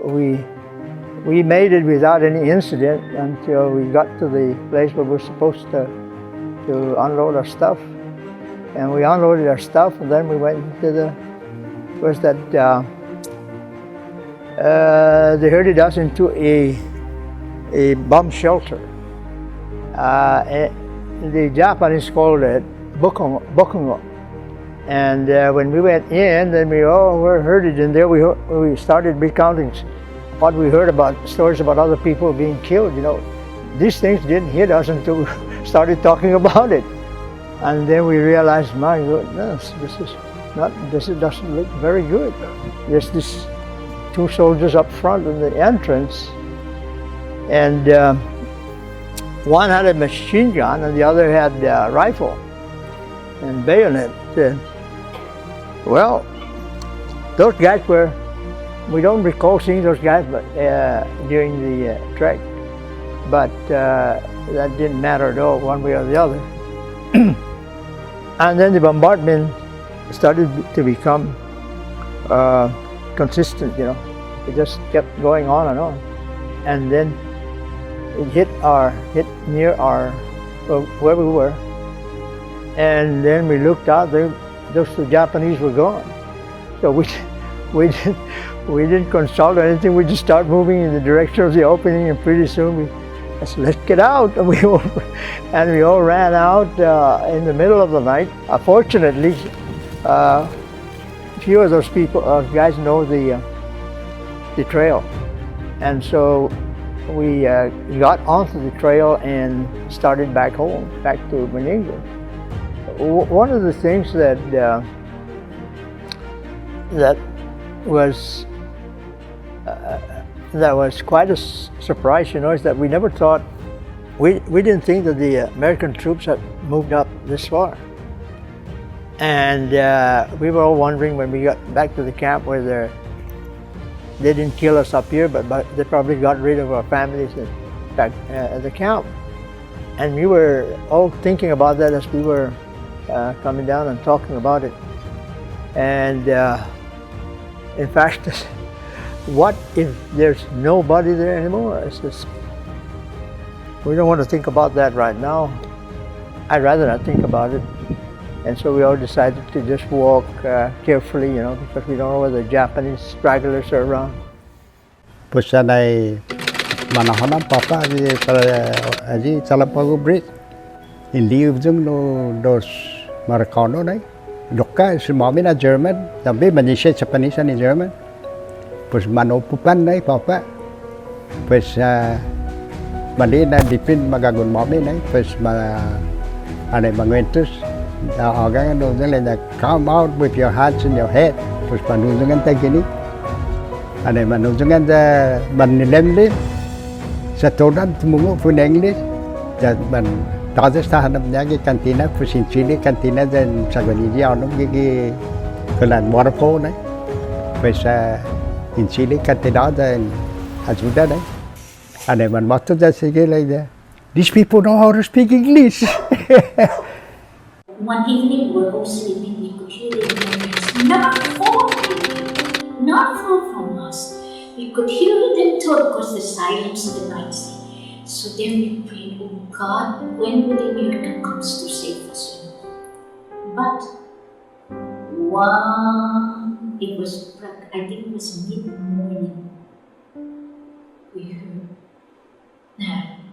we made it without any incident until we got to the place where we were supposed to unload our stuff. And we unloaded our stuff, and then we went to they herded us into a bomb shelter. The Japanese called it bokungo. And when we went in, then we all were herded in there. We started recounting what we heard about, stories about other people being killed. You know, these things didn't hit us until we started talking about it. And then we realized, my goodness, this doesn't look very good. There's these 2 soldiers up front in the entrance, and one had a machine gun and the other had a rifle and bayonet. Well, those guys we don't recall seeing those guys during the trek, but that didn't matter at all, one way or the other. And then the bombardment started to become consistent, you know. It just kept going on and on. And then it hit near where we were. And then we looked out, those two Japanese were gone. So we didn't consult or anything, we just started moving in the direction of the opening, and pretty soon we said, let's get out. And we all ran out in the middle of the night. Fortunately, a few of those guys know the trail. And so we got onto the trail and started back home, back to Manenggon. One of the things that was quite a surprise, you know, is that we never thought, we didn't think that the American troops had moved up this far. And we were all wondering when we got back to the camp whether they didn't kill us up here, but they probably got rid of our families at the camp. And we were all thinking about that as we were coming down and talking about it. And in fact, what if there's nobody there anymore? It's just, we don't want to think about that right now. I'd rather not think about it. And so we all decided to just walk carefully, you know, because we don't know whether Japanese stragglers are around. Pues sanay manahon ang papa aji Salapago Bridge. Hindi yung dos Maracano na. Doka si mami na German, tapi manisya Japanese ni German. Pues manupupan na papa. Pues mali na dipin magagun mami na. Pues anay mangwentos. Hanggang come out with your hands in your head. Pues manunungan tayo gini. Anay manunungan sa manilemlim. Sa todan tumungo po na English. Tapos tahanap niya yung kantina, pues in Chile, kantina din sa Guanilla, no? Yung kalan waterfall na. Pues in Chile, kantina din ajuda na. Anay man mato dyan sige like that. These people know how to speak English. One evening, we were all sleeping. We could hear the Americans not far from us. We could hear them talk because the silence of the night. So then we prayed, oh God, when will the American comes to save us? But I think it was mid-morning. We heard.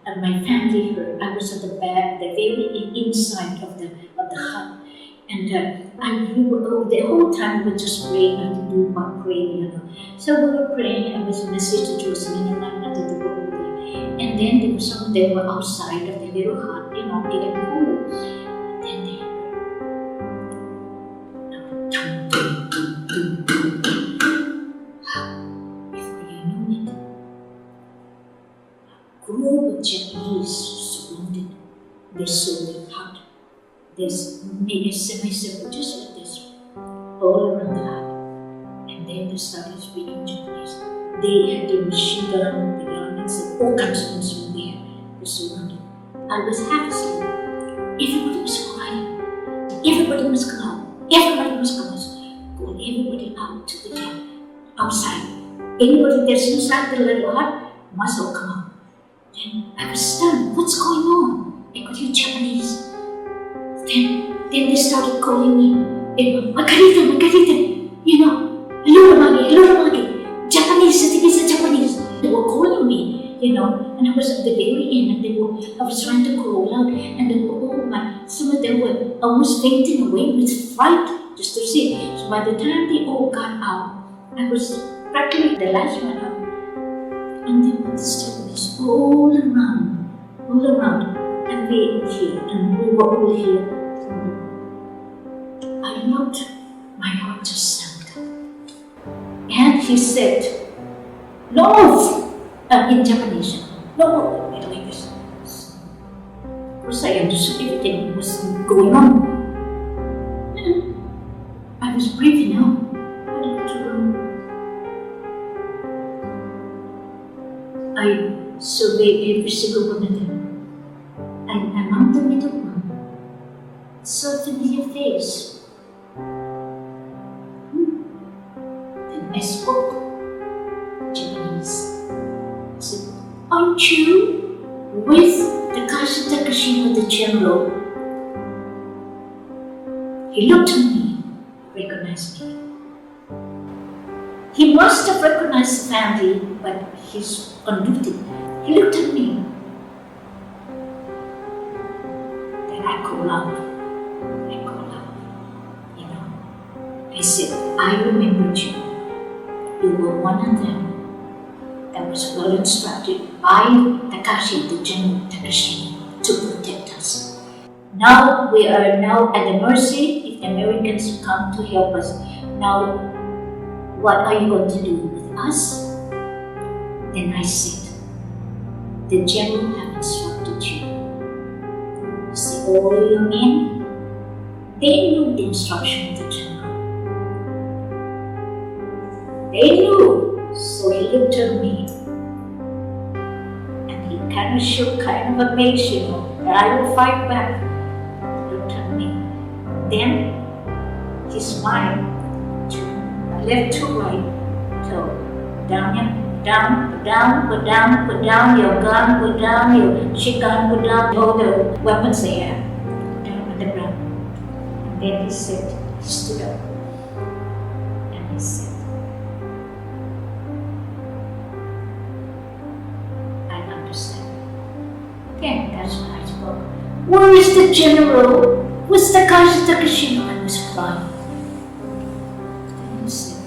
And my family heard. I was at the back, the very inside of the hut, and I knew the whole time we were just praying and to do one prayer, you know. So we were praying. I was with my sister Josephine, and I wanted to go over there. And then there was some. They were outside of the little hut, you know, getting cool. And then they before you knew it, group of Japanese surrounded this soldier hut. There's maybe semi-circle just like this, all around the hut. And then they started speaking Japanese. They had the machine gun, the guns, all kinds of things from there. They surrounded. I was half asleep. Everybody was crying. Everybody must come out. Everybody must come out. Pull everybody out to the camp, outside. Anybody that's inside the little hut must all come out. Then I was stunned. What's going on? I could hear Japanese. Then they started calling me, Margarita, you know, Luramagi, Japanese, Japanese. They were calling me, you know, and I was at the very end, and I was trying to crawl out, and they were, some of them were almost fainting away with fright, just to see. So by the time they all got out, I was practically the last one out. And there were the Japanese all around, and we here, and we were all here. I looked, my heart just sank. And he said, no, in Japanese, no, like this. Of course, I understood everything was going on. I was brave enough. I looked around. I surveyed every single one of them. And among the middle one, saw a familiar face. Then I spoke Chu with Takashi Takashima, the general, he looked at me, recognized me. He must have recognized the family, but he's on duty. He looked at me. Then I call out. I said, I remembered you. You were one of them that was well instructed by Takashi, the general Takashima, to protect us. Now we are now at the mercy if the Americans come to help us. Now, what are you going to do with us? Then I said, the general have instructed you. You see, all your men, they knew the instruction of the general. They knew, so he looked at me and he kind of shook, kind of amazed, that I will fight back. He looked at me. Then he smiled, left to right, so down, put down your gun, put down your shotgun, put down all the weapons they have, down on the ground. And then he said, he stood up and he said, again, that's when I spoke. Where is the general? Where's Takashi Takashima? I was crying. Then he said,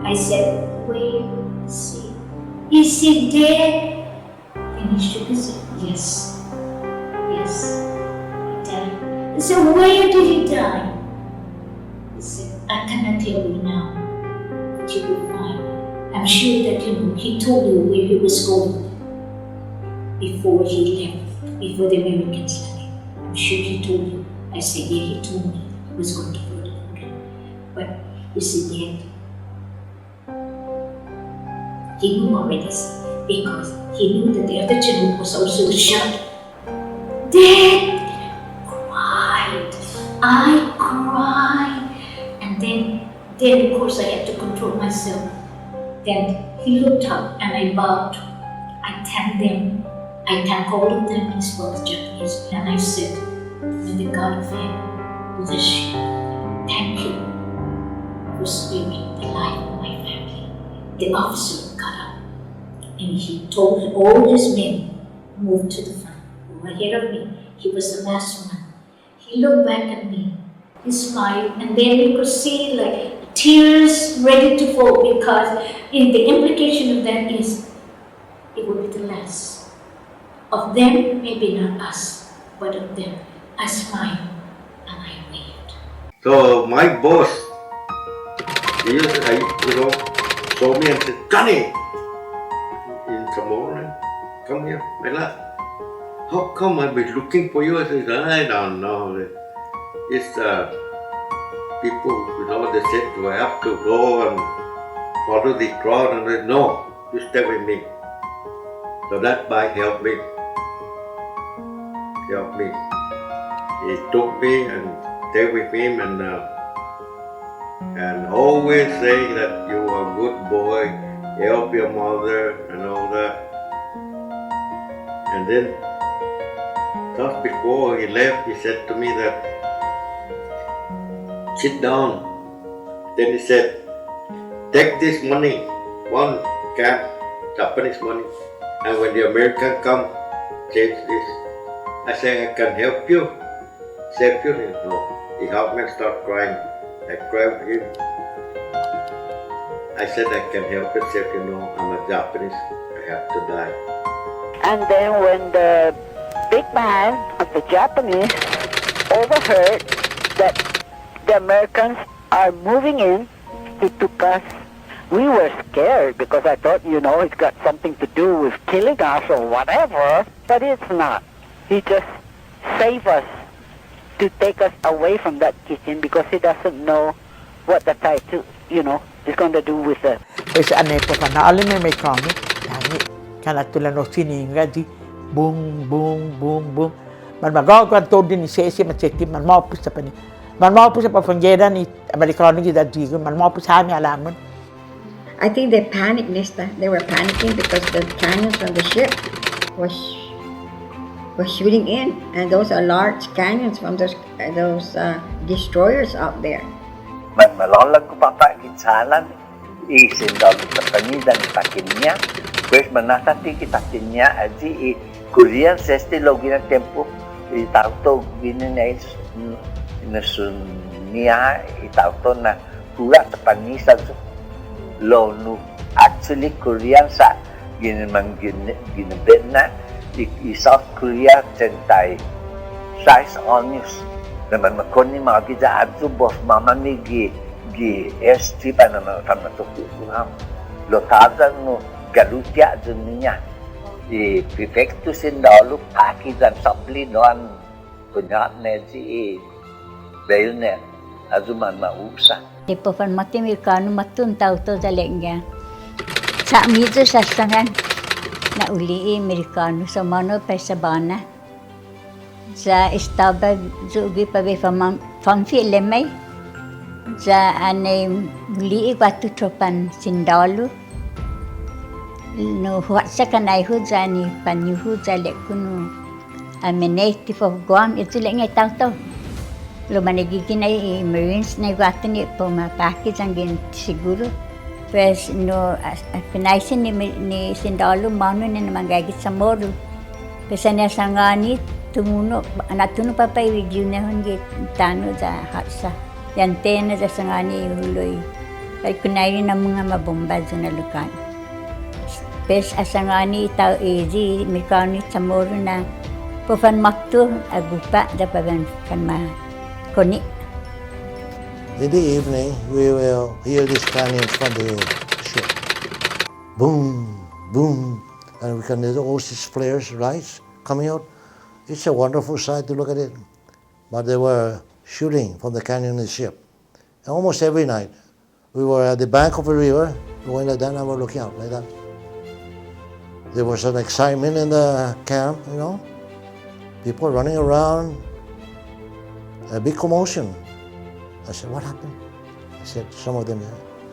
I said, wait, see. Is he dead? And he shook his head. Yes. Yes. He died. I said, where did he die? He said, I cannot tell you now. You will find. I'm sure that he told you where he was going before he left, before the Americans left. I'm sure he told you. I said, yeah, he told me he was going to go to England. But is he dead? He knew already because he knew that the other general was also shot. Dead! Cried. I cried. And then of course I had to control myself. Then he looked up and I bowed. I thanked them. I thanked all of them in both Japanese. And I said, may the God of heaven bless you. Thank you for sparing the life of my family. The officer got up and he told all his men, move to the front. Go ahead of me. He was the last one. He looked back at me. He smiled and then you could see like tears ready to fall because the implication of that is it would be the last of them, maybe not us, but of them. I smiled and I waved. So my boss, he used to, saw me and said, Johnny, in Samoan, come here, my lad. How come I've been looking for you? I said, I don't know. It's people, they said you have to go and follow the crowd, and I said, no, you stay with me. So that guy helped me. He took me and stayed with him and always say that you are a good boy, help your mother and all that. And then just before he left, he said to me that, sit down. Then he said, take this money, one camp, Japanese money, and when the American come, change this. I say, I can help you, save you. No, he helped me start crying. I cried with him. I said, I can help you, save you. No, I'm a Japanese, I have to die. And then when the big man of the Japanese overheard that the Americans are moving in, he took us. We were scared because I thought, it's got something to do with killing us or whatever, but it's not. He just saved us to take us away from that kitchen because he doesn't know what the title, is going to do with it. Pues anepo pa na alam may kami, kana tulan no sininga di boom boom boom boom. Man magagawa to din ni Sesi man seti man maupos sa pani. มันมอบผู้ชายปะฟังเยด้านนี้อเมริกันนี่จะดีขึ้นมันมอบผู้ชายมีอะไรมัน I think they panicked, Nesta. They were panicking because the cannons from the ship was shooting in, and those are large cannons from those destroyers out there. Mình mà lo lắng của papa kinsalan, isindal kapanidan pakinya, pues manatati kita kinya aji Korean sesti logina tempo itauto binenais nasunia itauto na pura tapanisan lo nu actually Korean sa ginabed na i South Korea centai size on news naman makoni mga kita adto boss mama ni gi ST pa naman tamatuku ham lo tadan no galutia dunia i prefecto sindalo pakidan sabli noan kunya neji bayune azuman mausa Di po fan mati Amerikano matun tao to sa lengya. Sa amido sa sangan na uli Amerikano sa mano pa sa bana. Sa istabag zugi pa be famfi lemay. Sa anay uli watu tropan sindalo. No huwag sa kanay ho sa ni panyuho sa lekuno. Native of Guam, ito lang ngay tao to. Lumanagiging ay Marines na iwatan niya po mapakit ang siguro. Pues no, pinaisin ni Sindalo, mano na naman gagit sa moro. Pues na sa nga ni, tumuno, natuno pa pa i-review na hon tano sa hatsa. Yan tena sa nga ni huloy. Ay kunayin na mga mabombad sa nalukan. Pues asa nga ni tao easy, Amerikano sa moro na pofan makto, agupa, dapagan kan ma. In the evening, we will hear these cannons from the ship. Boom, boom, and we can hear all these flares, lights coming out. It's a wonderful sight to look at it. But they were shooting from the canyon of the ship. And almost every night, we were at the bank of a river, going like that, and we were looking out like that. There was an excitement in the camp, you know, people running around. A big commotion. I said, what happened? I said, some of them,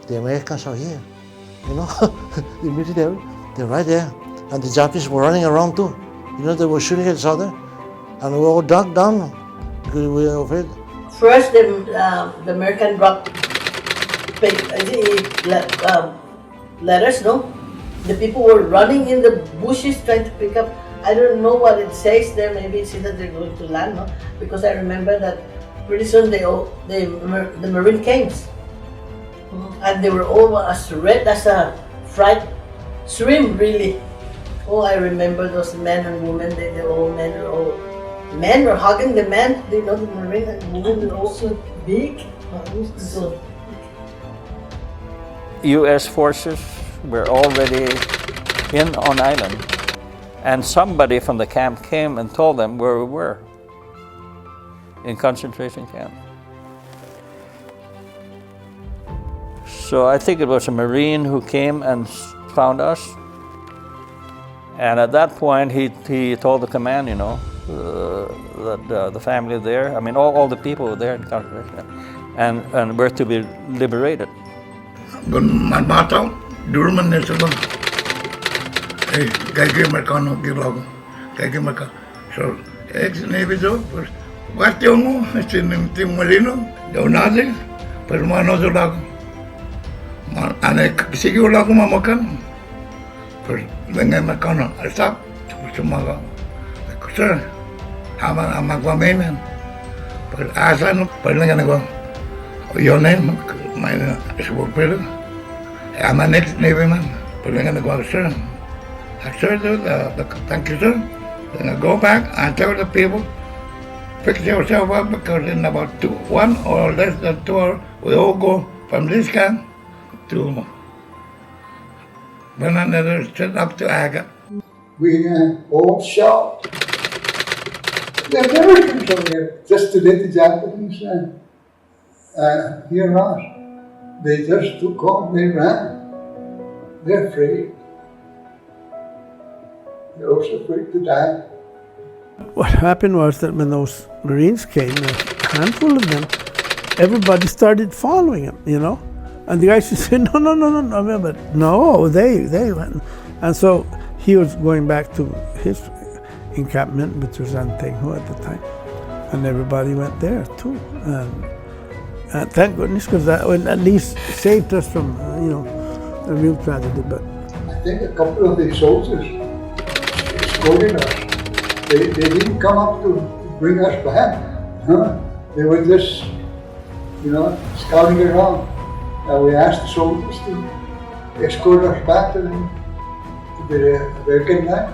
the Americans are here. You know, the military, they're right there. And the Japanese were running around too. You know, they were shooting at each other. And we all ducked down because we were afraid. First, the American dropped letters, no? The people were running in the bushes trying to pick up. I don't know what it says there. Maybe it says that they're going to land, no? Because I remember that pretty soon the Marine came, and they were all as red as a fried shrimp, really. Oh, I remember those men and women. They all men were hugging the men. You know, the Marine and women were also big. So, U.S. forces were already on island. And somebody from the camp came and told them where we were, in concentration camp. So I think it was a Marine who came and found us. And at that point, he told the command, you know, that the family there, I mean, all the people were there in concentration camp, and were to be liberated. Kaya Amerikano gilago, kaya Amerikano. So, ex-Navy job, pues, guastio mo, tim Molino, daw natin, pues mano sa lago. Ane, sige wala ko mamakan. Pues, dengan Amerikano, alsap, sumaga. Sir, magwamenan. Pues, asan, pues lang nagawa. Yun may subok pero. Ama Navy man, pues lang nagawa, sir. Sir, thank you, sir. Then I go back and tell the people, fix yourself up because in about 1 or less than 2 hours, we all go from this camp to another set up to Aga. We all shot. The Americans are there just to let the Japanese hear us. They just took off, they ran. They're afraid. They're also afraid to die. What happened was that when those Marines came, a handful of them everybody started following him, you know. And the guy said, no, but no, they went. And so he was going back to his encampment, which was Antengho at the time. And everybody went there too. And thank goodness, because that would at least saved us from, a real tragedy. But I think a couple of the soldiers escorted us. They didn't come up to bring us back. They were just, scouting around. We asked the soldiers to escort us back to the American line.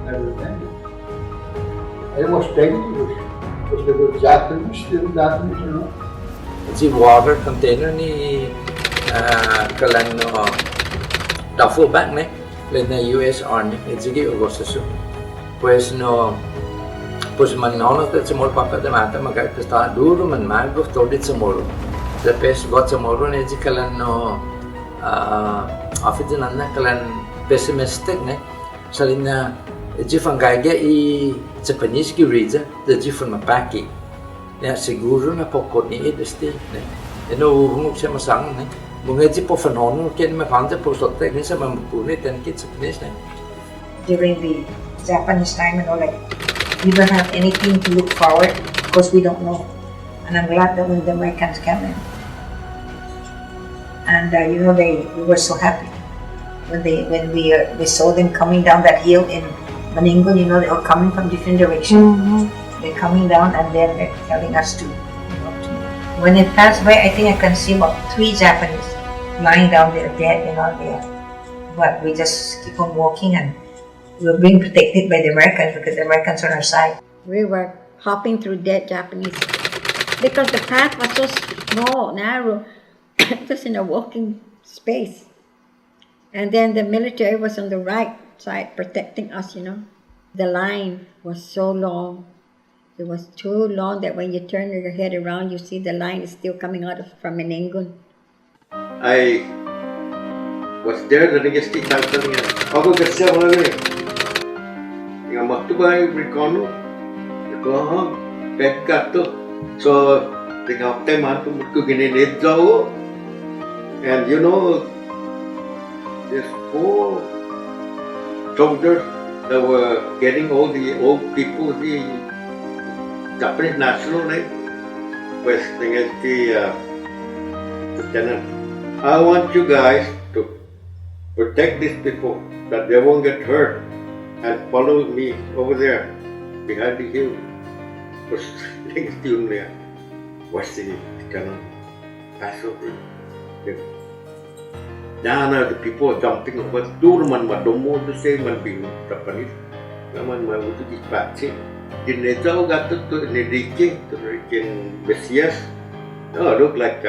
Everything. It was dangerous because there were Japanese, still Japanese, The water container ni kalang no duffel bag ne lên na US Army ejigi ogosusu. Pues man nono te semol papa te mata magai te sta duro man mago todit semolo. The best got semolo ne ejigi kalang no afidin anna kalang pessimistic ne salina ejigi fangaiga I Japanese ki rija the jifan mapaki. Ya siguro na pokot ni edesti ne eno urung siya masang ne bunga po fanono ken makanta po sotte ni sa mamupuni ten kit Japanese ne. During the Japanese time, we don't have anything to look forward because we don't know. And I'm glad that when the Americans came in, and we were so happy when we saw them coming down that hill in Manenggon. They were coming from different directions. They're coming down and then they're telling us to. When it passed by, I think I can see about 3 Japanese lying down there dead. But we just keep on walking and we were being protected by the Americans because the Americans are on our side. We were hopping through dead Japanese because the path was so small, narrow, just in a walking space. And then the military was on the right side protecting us, The line was so long. It was too long that when you turn your head around, you see the line is still coming out from Manenggon. I was there the next time. Ako kasi wala ni. Yung matubay Ricono, ito pekkato. So tingnan tayo manto ko gininid daw. And there's 4 soldiers that were getting all the old people, the Japanese national name. Pues tingnan Lieutenant, I want you guys to protect these people that they won't get hurt and follow me over there behind the hill. Pues tingnan yun niya. What's the Lieutenant? Pass over. Now the people are jumping over. Turman madomo to say man being Japanese. Naman mawuto dispatch. Dinetaw got to Nediking Messias. Oh, look like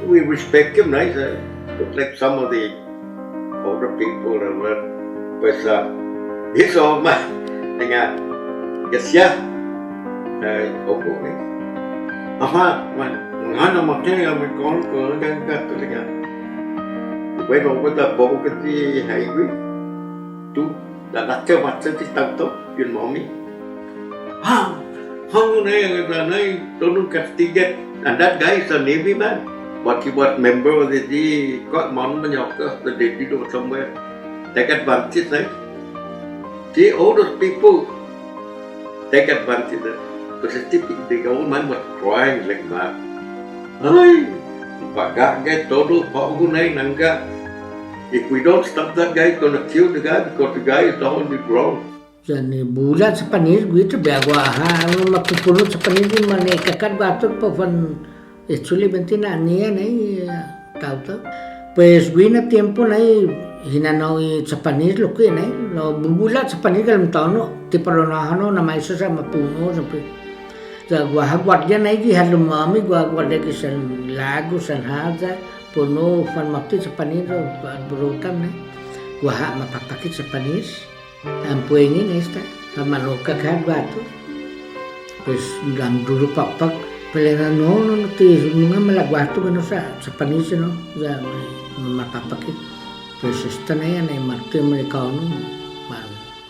we respect him, nice. Look like some of the older people around. But he's all man. Yes, yeah. Okay. Aha, man. Ngana makanya Amerikano ko nagagato lang. When over the Bogoti highway to the Nacha Matati Tanto, your mommy. How don't castigate. And that guy is a Navy man. But he was member of the Monument, the David or somewhere. Take advantage, right? See, all those people take advantage. Because the old man was crying like that. Ay, bagay todo pagunay nangga. If we don't stop that guy, gonna kill the guy because the guy is on the ground. Jadi bulat sa panis gitu biagwa ha mapupunot sa panis di man kakad batot po fan actually bentina niya na tauta. Pues wina tiempo na hinanaw sa panis lo que na lo bulat sa panis dalam tahun ti paronahano na may sa mapuno sa sa guardia na gi halum mami guardia ki sa lago sa haza puno fan makti sa panis brutam na guaha mapapakit sa panis. Ang puwingin esta, pamaloka kahit bato. Pues, ang duro papak, pala no, mga malagwato gano sa panis, no, mapapakit. Pues, esta na yan, ay marto yung Amerikano,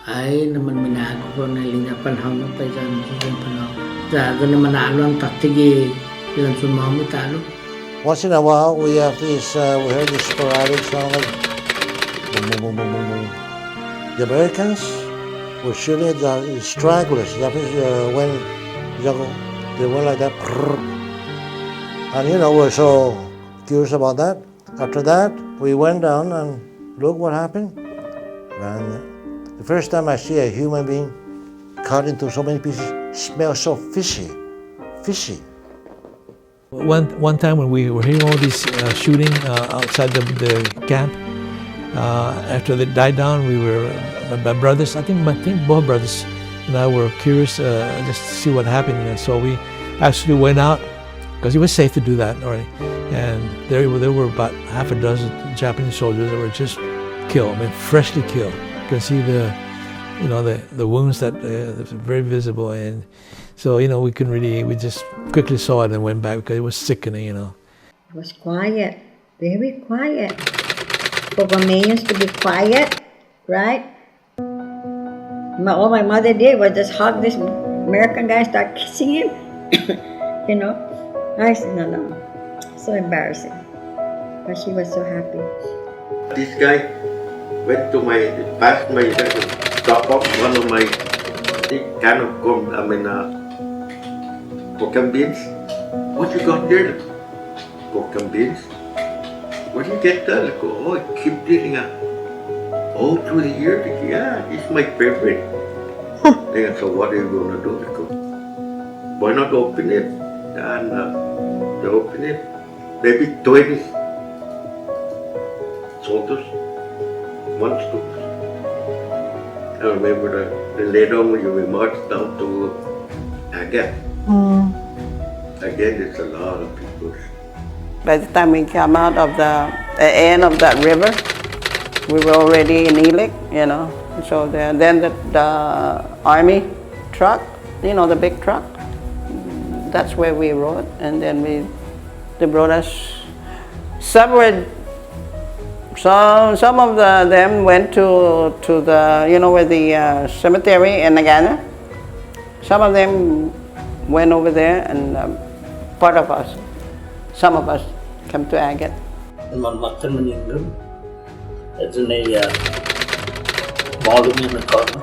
Ay naman minago ko na linya panahon ng paisan sa panahon. Dahil naman naalong tatigi ilang sumama talo. Once in a while, we have these, we heard this sporadic sound like boom, boom, boom, boom, boom, boom. The Americans were shooting at the stragglers. That was when they went like that. And you know, we're so curious about that. After that, we went down and look what happened. And the first time I see a human being cut into so many pieces, smells so fishy. One time when we were hearing all these shooting outside the camp, after they died down, we were my brothers. I think both brothers and I were curious just to see what happened, and so we actually went out because it was safe to do that already. And there were about half a dozen Japanese soldiers that were just killed. I mean, freshly killed. You can see the wounds that were very visible, and so we couldn't really. We just quickly saw it and went back because it was sickening. It was quiet, very quiet. For Guameans to be quiet, right? All my mother did was just hug this American guy, start kissing him. I said, no, so embarrassing. But she was so happy. This guy went to past my drop off one of my kind of pork and beans. What you got there? Pork and beans. Where do you get that? I go, I keep eating it all through the year. Yeah, it's my favorite. So what are you going to do? I go, why not open it? And they open it. Maybe 20 soldiers, one stove. I remember the later on when we marched down to Again. Again, it's a lot of people. By the time we came out of the end of that river, we were already in Elik, So then the army truck, the big truck, that's where we rode. And then they brought us somewhere. Some of them went to the, where the cemetery in Nagana. Some of them went over there, and some of us came to Agate. Makan Manenggon. It's a volume in the corner.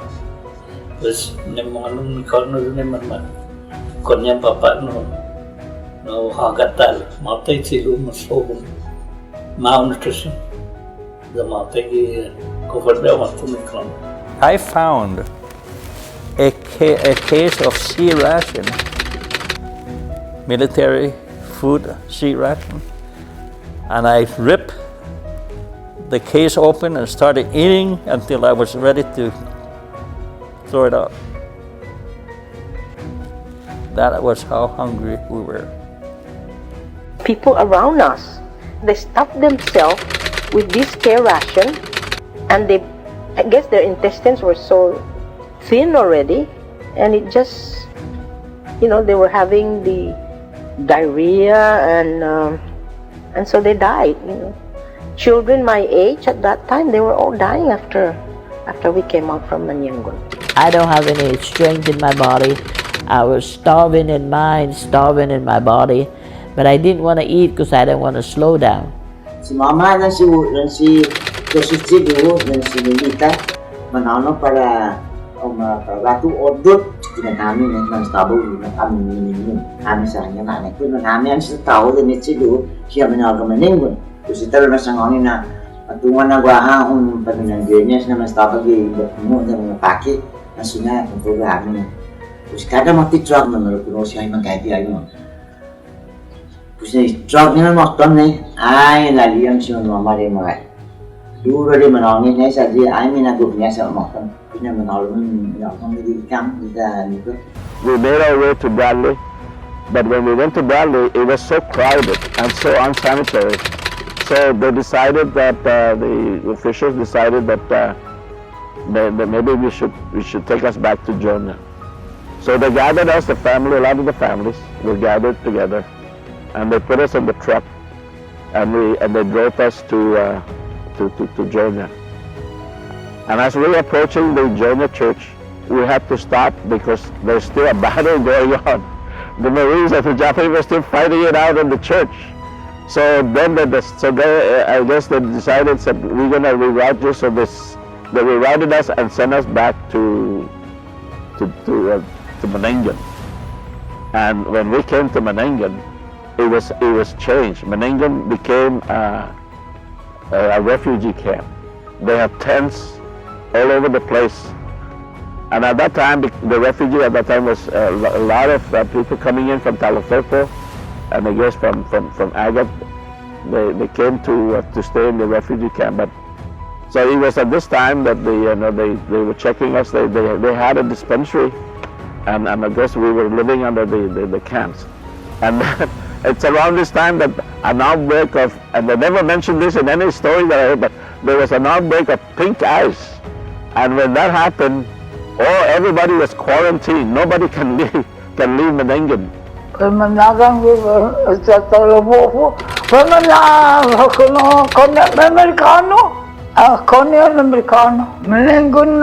There's Nemonum corner in the Manman. Konya Papa no Hagatal, Mate Chilu Muslim, malnutrition. The Mate covered the Matumikon. I found a case of sea ration, military food sea ration, and I ripped the case open and started eating until I was ready to throw it out. That was how hungry we were. People around us, they stuffed themselves with this care ration, and I guess their intestines were so thin already, and it just, they were having the diarrhea, and so they died. Children my age at that time, they were all dying after we came out from Manenggon. I don't have any strength in my body. I was starving in mind, starving in my body, but I didn't want to eat because I didn't want to slow down. Si Mama dan si Joseph Cibu dan si Lilita menano para ratu odot dengan kami dengan tabu dengan kami minum kami sahanya nak pun kami yang setahu dan Cibu siya menaga Manenggon. Terus kita na sangoni na tungan na gua pagnan genius na mas tapagi mo dan paki na sina untuk kami. Terus kada mati truck na merupakan siya yang mengkaiti ayo. Terus truck ni na motor ni ay naliam siya mama rin mga. Duro rin manangin na sa di ay minagup niya sa motor. Kanya manalun yung nililikam kita nito. We made our way to Bradley, but when we went to Bradley, it was so crowded and so unsanitary. So they decided that the officials decided that maybe we should take us back to Jonah. So they gathered us, a lot of the families were gathered together, and they put us in the truck, and they drove us to Jonah. And as we were approaching the Jonah church, we had to stop because there's still a battle going on. The Marines and the Japanese were still fighting it out in the church. So then I guess they decided that we're going to reroute this. So they rerouted us and sent us back to Manenggon. And when we came to Manenggon, it was changed. Manenggon became a refugee camp. They have tents all over the place. And at that time, the refugee at that time was a lot of people coming in from Talofeco, and I guess from Agat. They came to stay in the refugee camp. But so it was at this time that they were checking us. They had a dispensary, and I guess we were living under the camps. And it's around this time that an outbreak of, and they never mentioned this in any story that I heard, but there was an outbreak of pink eyes. And when that happened, everybody was quarantined. Nobody can leave Manenggon. Managang sa Tolobo, Americano, Americano, Manengon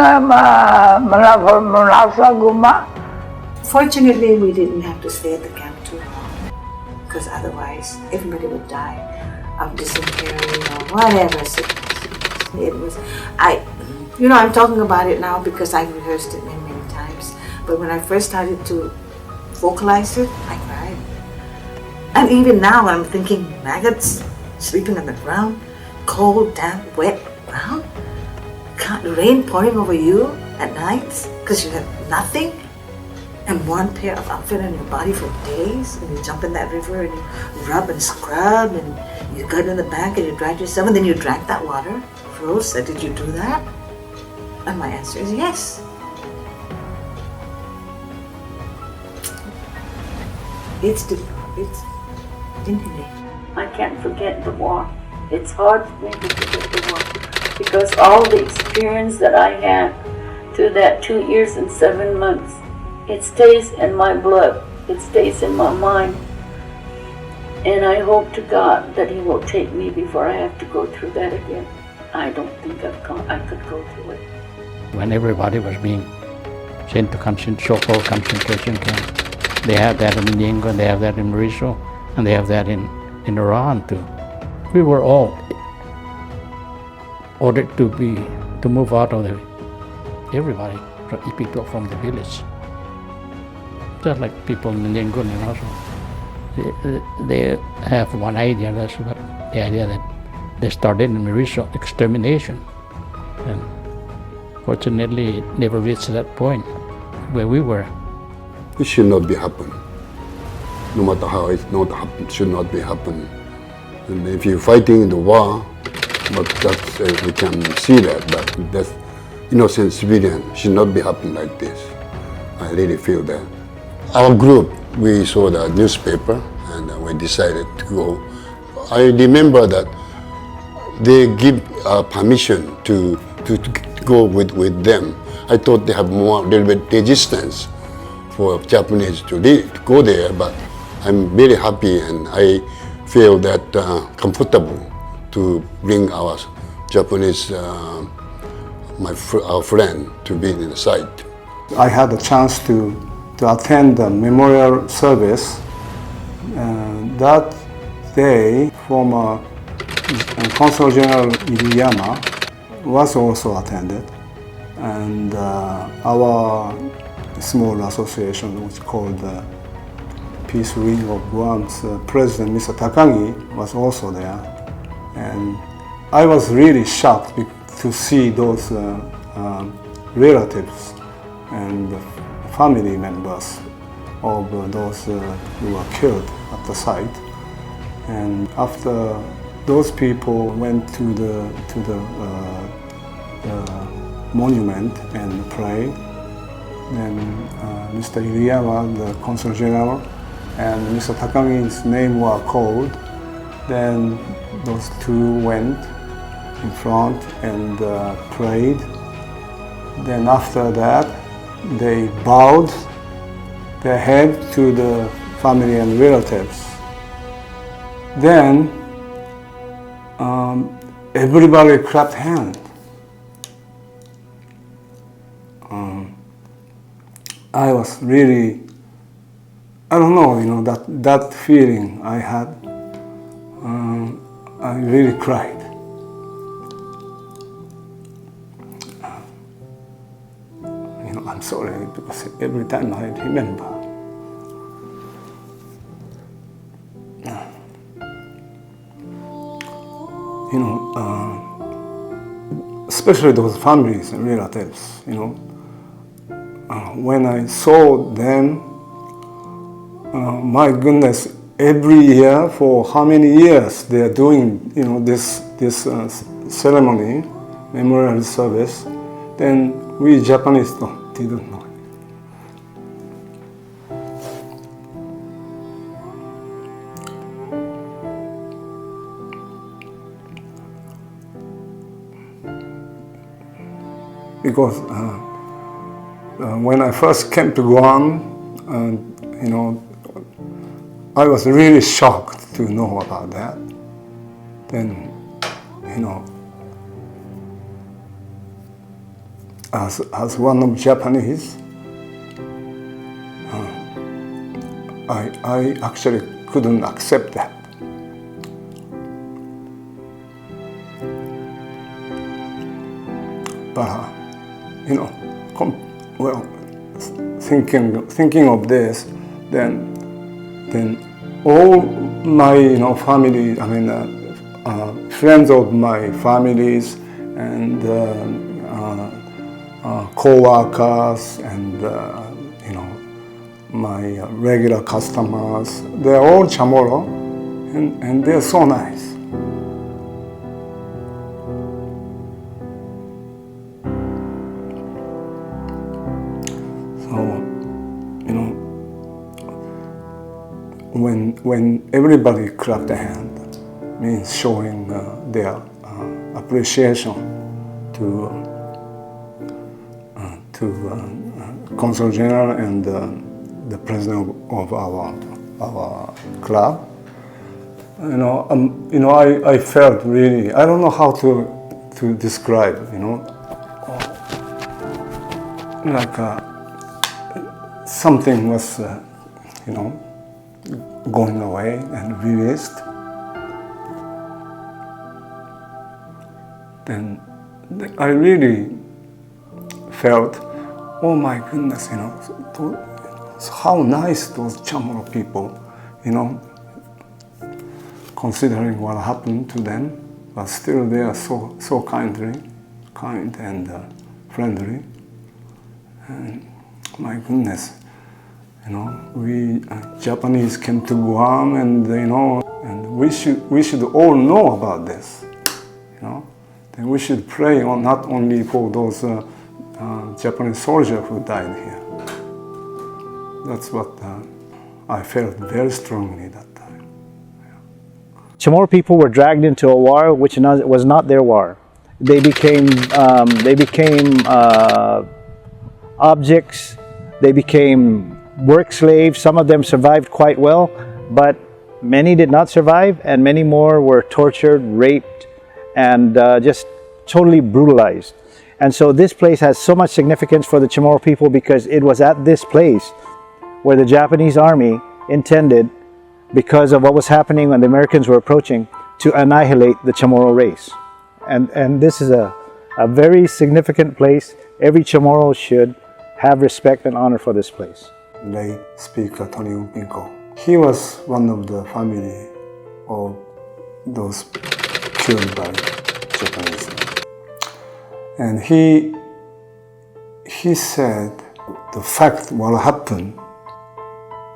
Malasa Guma. Fortunately, we didn't have to stay at the camp too long, because otherwise everybody would die of dysentery or whatever sickness. It was, I'm talking about it now because I rehearsed it many, many times. But when I first started to vocalize it, I cried. And even now when I'm thinking, maggots sleeping on the ground, cold, damp, wet ground, rain pouring over you at nights because you have nothing, and one pair of outfit on your body for days, and you jump in that river and you rub and scrub and you go in the bank and you dry yourself, and then you drank that water. Rose said, did you do that? And my answer is yes. It's I can't forget the war. It's hard for me to forget the war because all the experience that I had through that 2 years and 7 months, it stays in my blood. It stays in my mind. And I hope to God that He will take me before I have to go through that again. I don't think I could go through it. When everybody was being sent to so-called concentration camp, they have that in Manenggon, they have that in Mauricio, and they have that in Iran too. We were all ordered to move out of everybody, people from the village. Just like people in Manenggon, they have one idea, that's what the idea that they started in Mauricio extermination. And fortunately, it never reached that point where we were. It should not be happen. No matter how it not happen, should not be happen. And if you're fighting in the war, but that's we can see that. But that innocent civilian should not be happen like this. I really feel that. Our group, we saw the newspaper and we decided to go. I remember that they give permission to go with them. I thought they have little bit resistance for Japanese to go there, but I'm very happy and I feel that comfortable to bring our Japanese, our friend, to be in the site. I had a chance to attend the memorial service. That day, former Consul General Iriyama was also attended, and our small association, which is called the Peace Wing of Guam's president, Mr. Takagi, was also there. And I was really shocked to see those relatives and family members of those who were killed at the site. And after those people went to the monument and prayed, then Mr. Iriyama, the Consul General, and Mr. Takagi's name were called. Then those two went in front and prayed. Then after that, they bowed their head to the family and relatives. Then everybody clapped hands. I was really, I don't know, that feeling I had, I really cried. I'm sorry, because every time I remember. Especially those families and relatives, when I saw them, my goodness, every year for how many years they are doing, this ceremony, memorial service, then we Japanese didn't know. Because when I first came to Guam, I was really shocked to know about that. Then, as one of Japanese, I actually couldn't accept that. But thinking of this, then all my family, friends of my families and co-workers and my regular customers, they're all Chamorro, and they're so nice. When everybody clapped their hand, means showing their appreciation to Consul General and the president of our club. I felt really, I don't know how to describe, like something was, going away and released. Then I really felt, oh my goodness, how nice those Chamorro people, considering what happened to them, but still they are so kind and friendly. And my goodness, we Japanese came to Guam, and and we should all know about this, Then we should pray not only for those Japanese soldiers who died here. That's what I felt very strongly that time. Chamorro people were dragged into a war which was not their war. They became objects. They became work slaves. Some of them survived quite well, but many did not survive, and many more were tortured, raped, and just totally brutalized. And so this place has so much significance for the Chamorro people, because it was at this place where the Japanese army intended, because of what was happening when the Americans were approaching, to annihilate the Chamorro race. And this is a very significant place. Every Chamorro should have respect and honor for this place. Late Speaker Tony Umpinko. He was one of the family of those killed by Japanese. And he said the fact what happened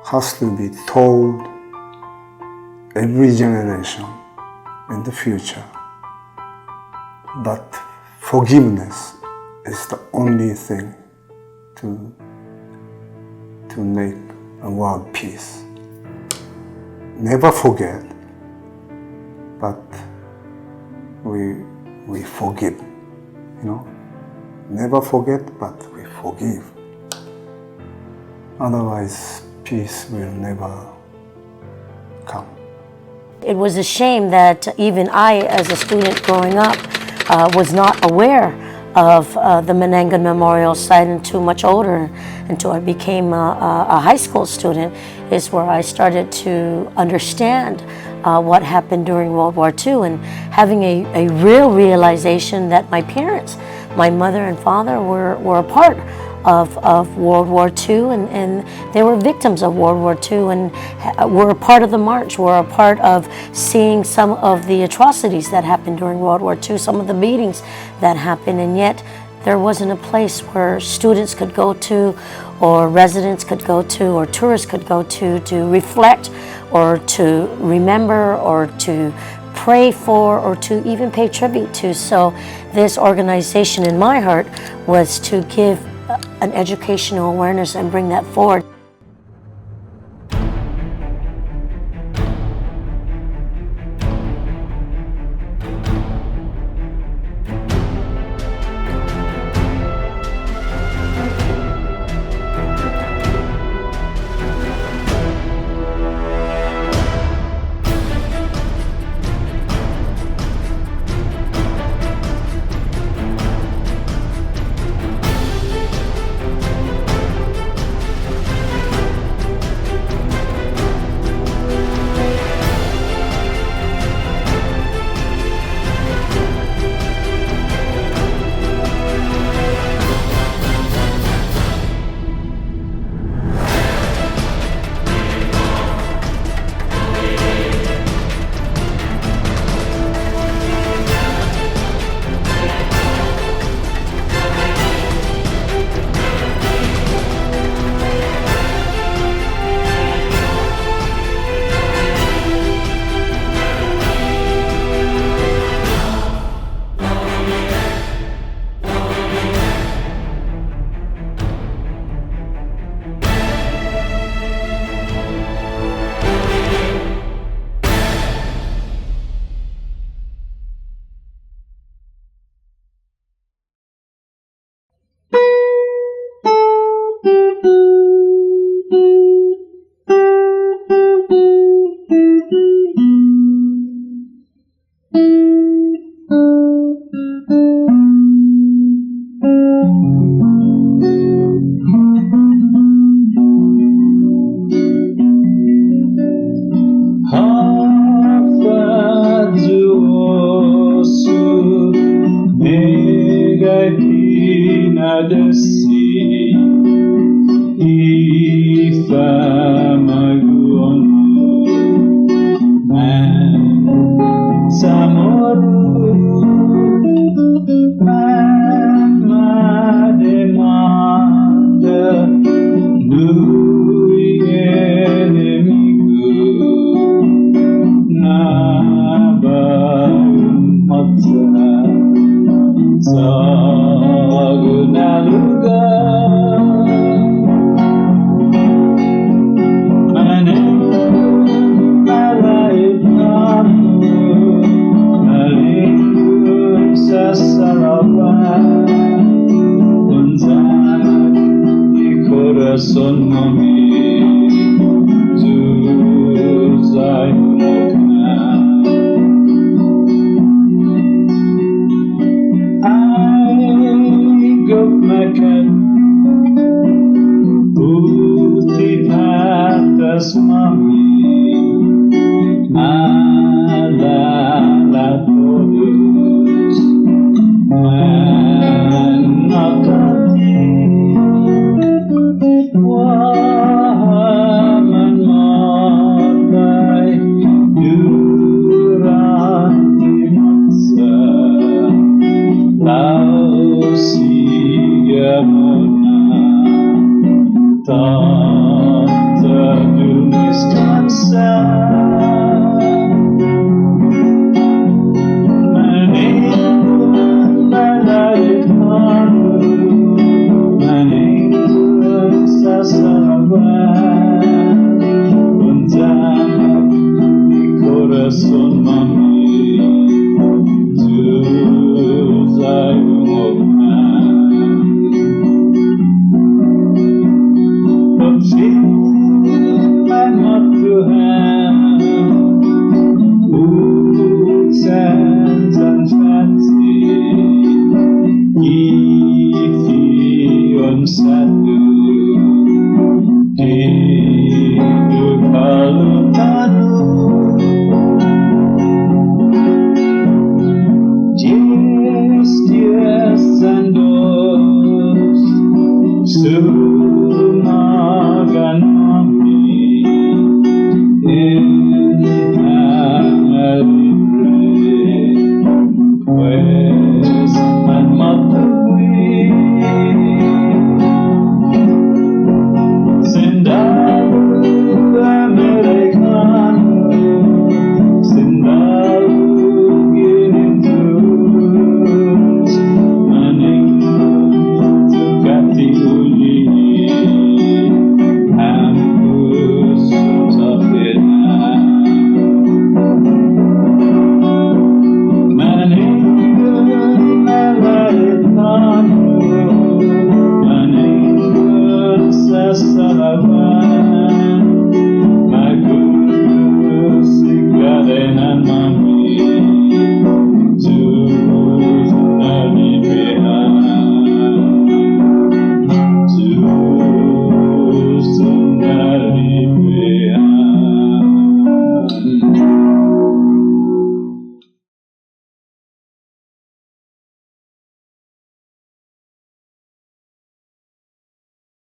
has to be told every generation in the future. But forgiveness is the only thing to make a world peace. Never forget, but we forgive. Never forget, but we forgive. Otherwise, peace will never come. It was a shame that even I, as a student growing up, was not aware of the Manenggon Memorial Site until much older, until I became a high school student, is where I started to understand what happened during World War II, and having a real realization that my parents, my mother and father, were a part of World War II, and they were victims of World War II, and were a part of the march, were a part of seeing some of the atrocities that happened during World War II, some of the beatings that happened, and yet there wasn't a place where students could go to, or residents could go to, or tourists could go to reflect, or to remember, or to pray for, or to even pay tribute to. So this organization in my heart was to give an educational awareness and bring that forward. satu